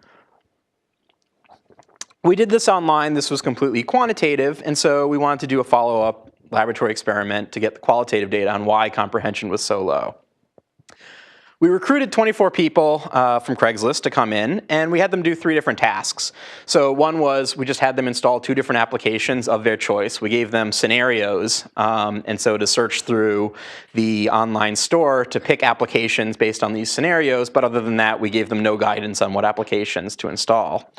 We did this online. This was completely quantitative, and so we wanted to do a follow-up laboratory experiment to get the qualitative data on why comprehension was so low. We recruited 24 people from Craigslist to come in, and we had them do 3 different tasks. So one was we just had them install 2 different applications of their choice. We gave them scenarios, and so to search through the online store to pick applications based on these scenarios, but other than that, we gave them no guidance on what applications to install.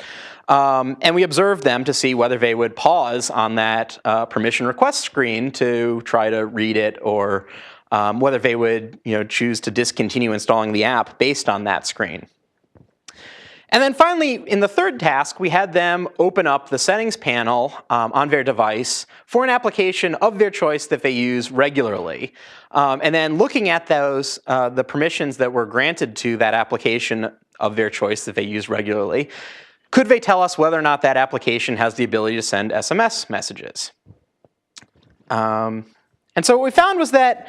And we observed them to see whether they would pause on that permission request screen to try to read it, or whether they would choose to discontinue installing the app based on that screen. And then finally, in the 3rd task, we had them open up the settings panel on their device for an application of their choice that they use regularly. And then looking at those, the permissions that were granted to that application of their choice that they use regularly, could they tell us whether or not that application has the ability to send SMS messages? And so what we found was that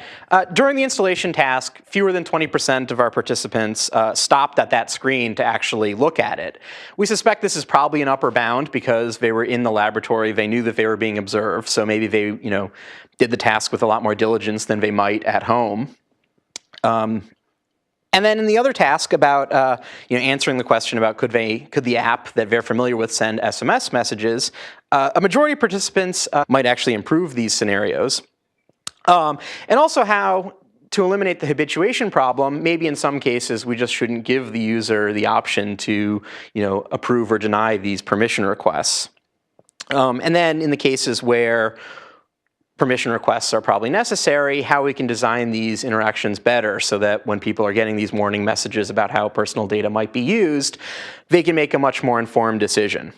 during the installation task, fewer than 20% of our participants stopped at that screen to actually look at it. We suspect this is probably an upper bound because they were in the laboratory, they knew that they were being observed, so maybe they did the task with a lot more diligence than they might at home. And then in the other task about answering the question about could the app that they're familiar with send SMS messages, a majority of participants might actually improve these scenarios. And also how to eliminate the habituation problem, maybe in some cases we just shouldn't give the user the option to approve or deny these permission requests. And then in the cases where permission requests are probably necessary, how we can design these interactions better so that when people are getting these warning messages about how personal data might be used, they can make a much more informed decision.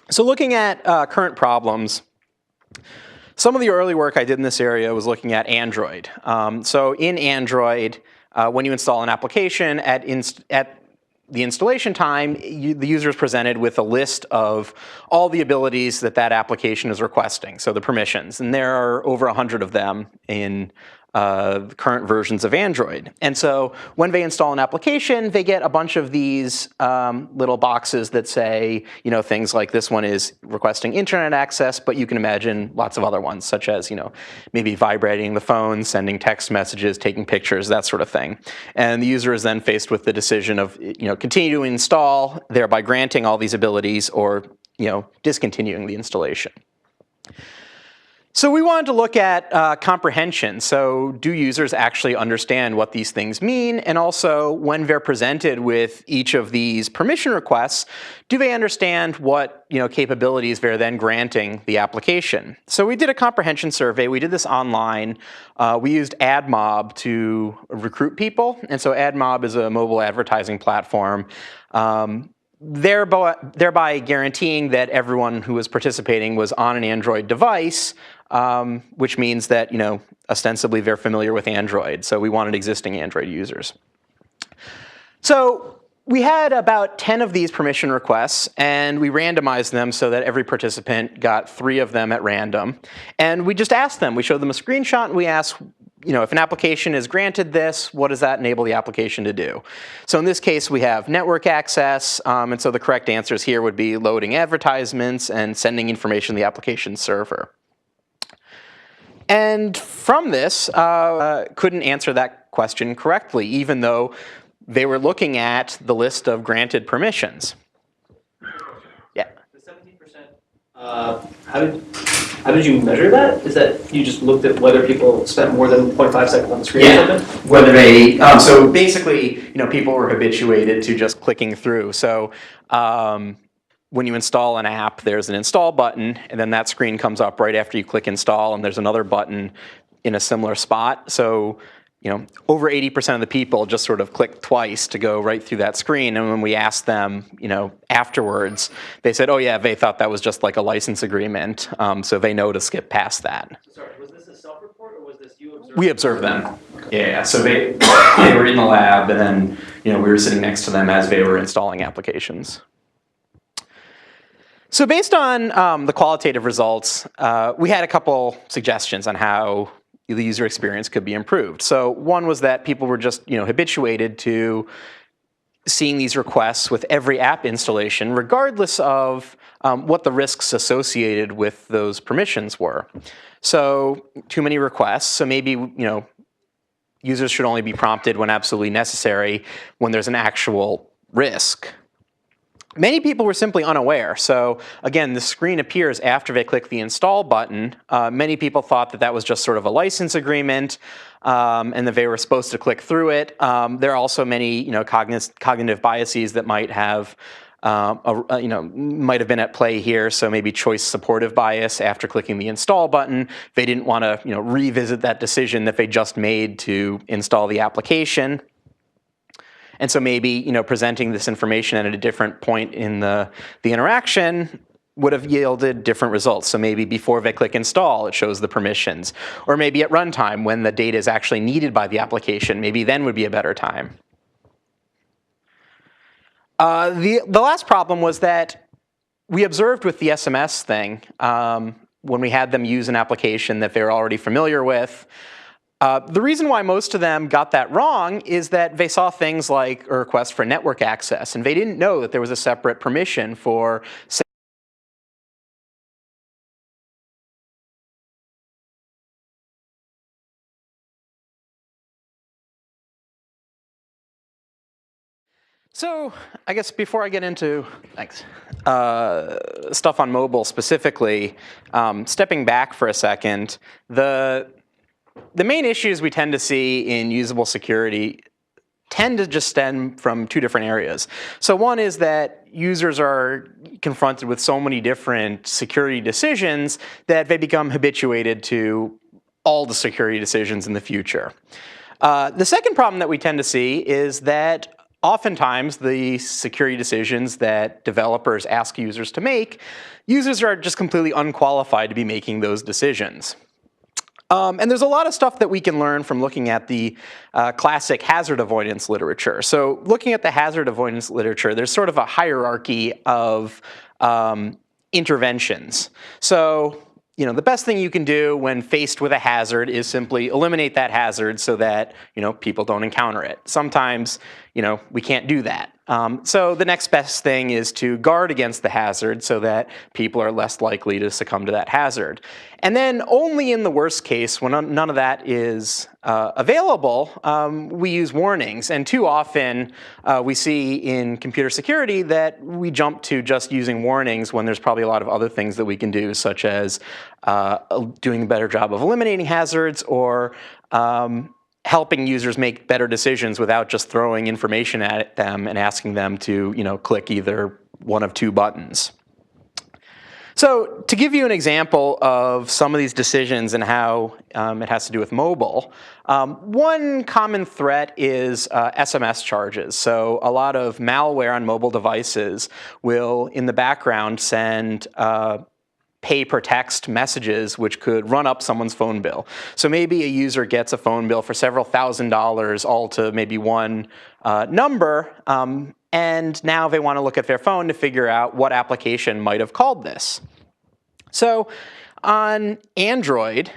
So looking at current problems, some of the early work I did in this area was looking at Android. So in Android, when you install an application, at the installation time, the user is presented with a list of all the abilities that that application is requesting, so the permissions. And there are over 100 of them in the current versions of Android. And so when they install an application, they get a bunch of these little boxes that say, things like this one is requesting internet access, but you can imagine lots of other ones, such as, maybe vibrating the phone, sending text messages, taking pictures, that sort of thing. And the user is then faced with the decision of, continue to install, thereby granting all these abilities, or, discontinuing the installation. So we wanted to look at comprehension. So do users actually understand what these things mean? And also, when they're presented with each of these permission requests, do they understand what capabilities they're then granting the application? So we did a comprehension survey. We did this online. We used AdMob to recruit people. And so AdMob is a mobile advertising platform. Thereby guaranteeing that everyone who was participating was on an Android device, which means that, ostensibly they're familiar with Android. So we wanted existing Android users. So we had about 10 of these permission requests, and we randomized them so that every participant got 3 of them at random. And we just asked them, we showed them a screenshot, and we asked, if an application is granted this, what does that enable the application to do? So in this case, we have network access, and so the correct answers here would be loading advertisements and sending information to the application server. And from this, couldn't answer that question correctly, even though they were looking at the list of granted permissions. Yeah. The 17%, how did you measure that? Is that you just looked at whether people spent more than 0.5 seconds on the screen? Yeah. Whether they, so basically, people were habituated to just clicking through. So when you install an app, there's an install button, and then that screen comes up right after you click install, and there's another button in a similar spot. So, over 80% of the people just sort of click twice to go right through that screen. And when we asked them, afterwards, they said, oh yeah, they thought that was just like a license agreement, so they know to skip past that. Sorry, was this a self-report, or was this you observed? We observed them. Yeah, so they were in the lab, and then we were sitting next to them as they were installing applications. So based on the qualitative results, we had a couple suggestions on how the user experience could be improved. So one was that people were just habituated to seeing these requests with every app installation, regardless of what the risks associated with those permissions were. So too many requests. So maybe users should only be prompted when absolutely necessary, when there's an actual risk. Many people were simply unaware. So again, the screen appears after they click the install button. Many people thought that that was just sort of a license agreement, and that they were supposed to click through it. There are also many cognitive biases that might have might have been at play here. So maybe choice supportive bias after clicking the install button. They didn't want to revisit that decision that they just made to install the application. And so maybe presenting this information at a different point in the interaction would have yielded different results. So maybe before they click install, it shows the permissions. Or maybe at runtime, when the data is actually needed by the application, maybe then would be a better time. The last problem was that we observed with the SMS thing, when we had them use an application that they're already familiar with, the reason why most of them got that wrong is that they saw things like a request for network access, and they didn't know that there was a separate permission for. So I guess before I get into stuff on mobile specifically, stepping back for a second, the main issues we tend to see in usable security tend to just stem from two different areas. So one is that users are confronted with so many different security decisions that they become habituated to all the security decisions in the future. The second problem that we tend to see is that oftentimes the security decisions that developers ask users to make, users are just completely unqualified to be making those decisions. And there's a lot of stuff that we can learn from looking at the classic hazard avoidance literature. So looking at the hazard avoidance literature, there's sort of a hierarchy of interventions. So the best thing you can do when faced with a hazard is simply eliminate that hazard so that people don't encounter it. Sometimes we can't do that. So the next best thing is to guard against the hazard so that people are less likely to succumb to that hazard. And then only in the worst case, when none of that is available, we use warnings. And too often we see in computer security that we jump to just using warnings when there's probably a lot of other things that we can do, such as doing a better job of eliminating hazards or helping users make better decisions without just throwing information at them and asking them to, click either one of two buttons. So to give you an example of some of these decisions and how it has to do with mobile, one common threat is SMS charges. So a lot of malware on mobile devices will, in the background, send pay per text messages which could run up someone's phone bill. So maybe a user gets a phone bill for several $1,000s all to maybe one number, and now they want to look at their phone to figure out what application might have called this. So on Android,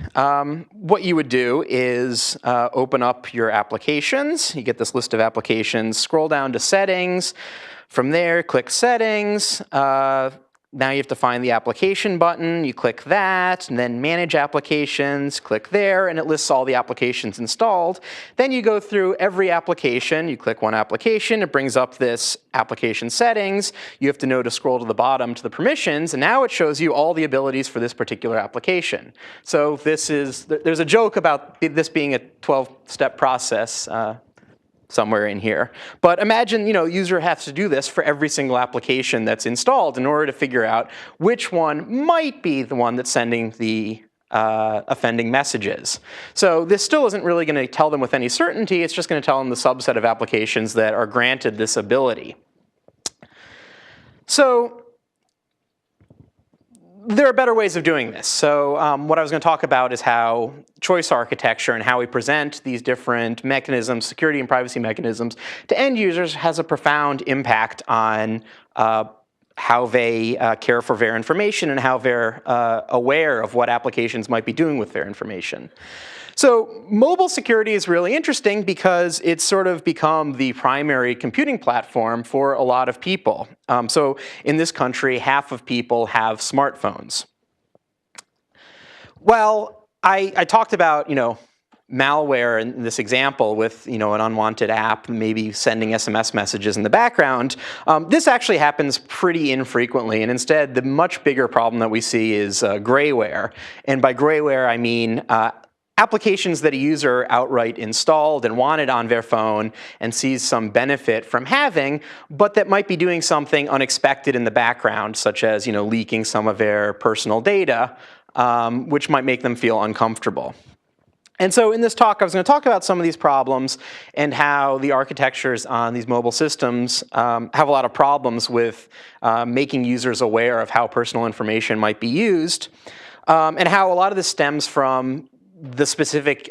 what you would do is open up your applications. You get this list of applications, scroll down to Settings. From there, click Settings. Now you have to find the application button. You click that, and then Manage Applications, click there, and it lists all the applications installed. Then you go through every application. You click one application. It brings up this application settings. You have to know to scroll to the bottom to the permissions, and now it shows you all the abilities for this particular application. So there's a joke about this being a 12-step process somewhere in here. But imagine, user has to do this for every single application that's installed in order to figure out which one might be the one that's sending the offending messages. So this still isn't really going to tell them with any certainty. It's just going to tell them the subset of applications that are granted this ability. So there are better ways of doing this. So what I was going to talk about is how choice architecture and how we present these different mechanisms, security and privacy mechanisms, to end users has a profound impact on how they care for their information and how they're aware of what applications might be doing with their information. So mobile security is really interesting because it's sort of become the primary computing platform for a lot of people. So in this country, half of people have smartphones. Well, I talked about, malware in this example with, an unwanted app, maybe sending SMS messages in the background. This actually happens pretty infrequently, and instead, the much bigger problem that we see is grayware. And by grayware, I mean applications that a user outright installed and wanted on their phone and sees some benefit from having, but that might be doing something unexpected in the background, such as leaking some of their personal data, which might make them feel uncomfortable. And so in this talk, I was going to talk about some of these problems and how the architectures on these mobile systems have a lot of problems with making users aware of how personal information might be used, and how a lot of this stems from the specific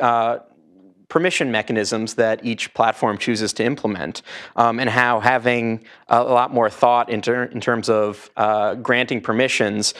permission mechanisms that each platform chooses to implement, and how having a lot more thought in terms of granting permissions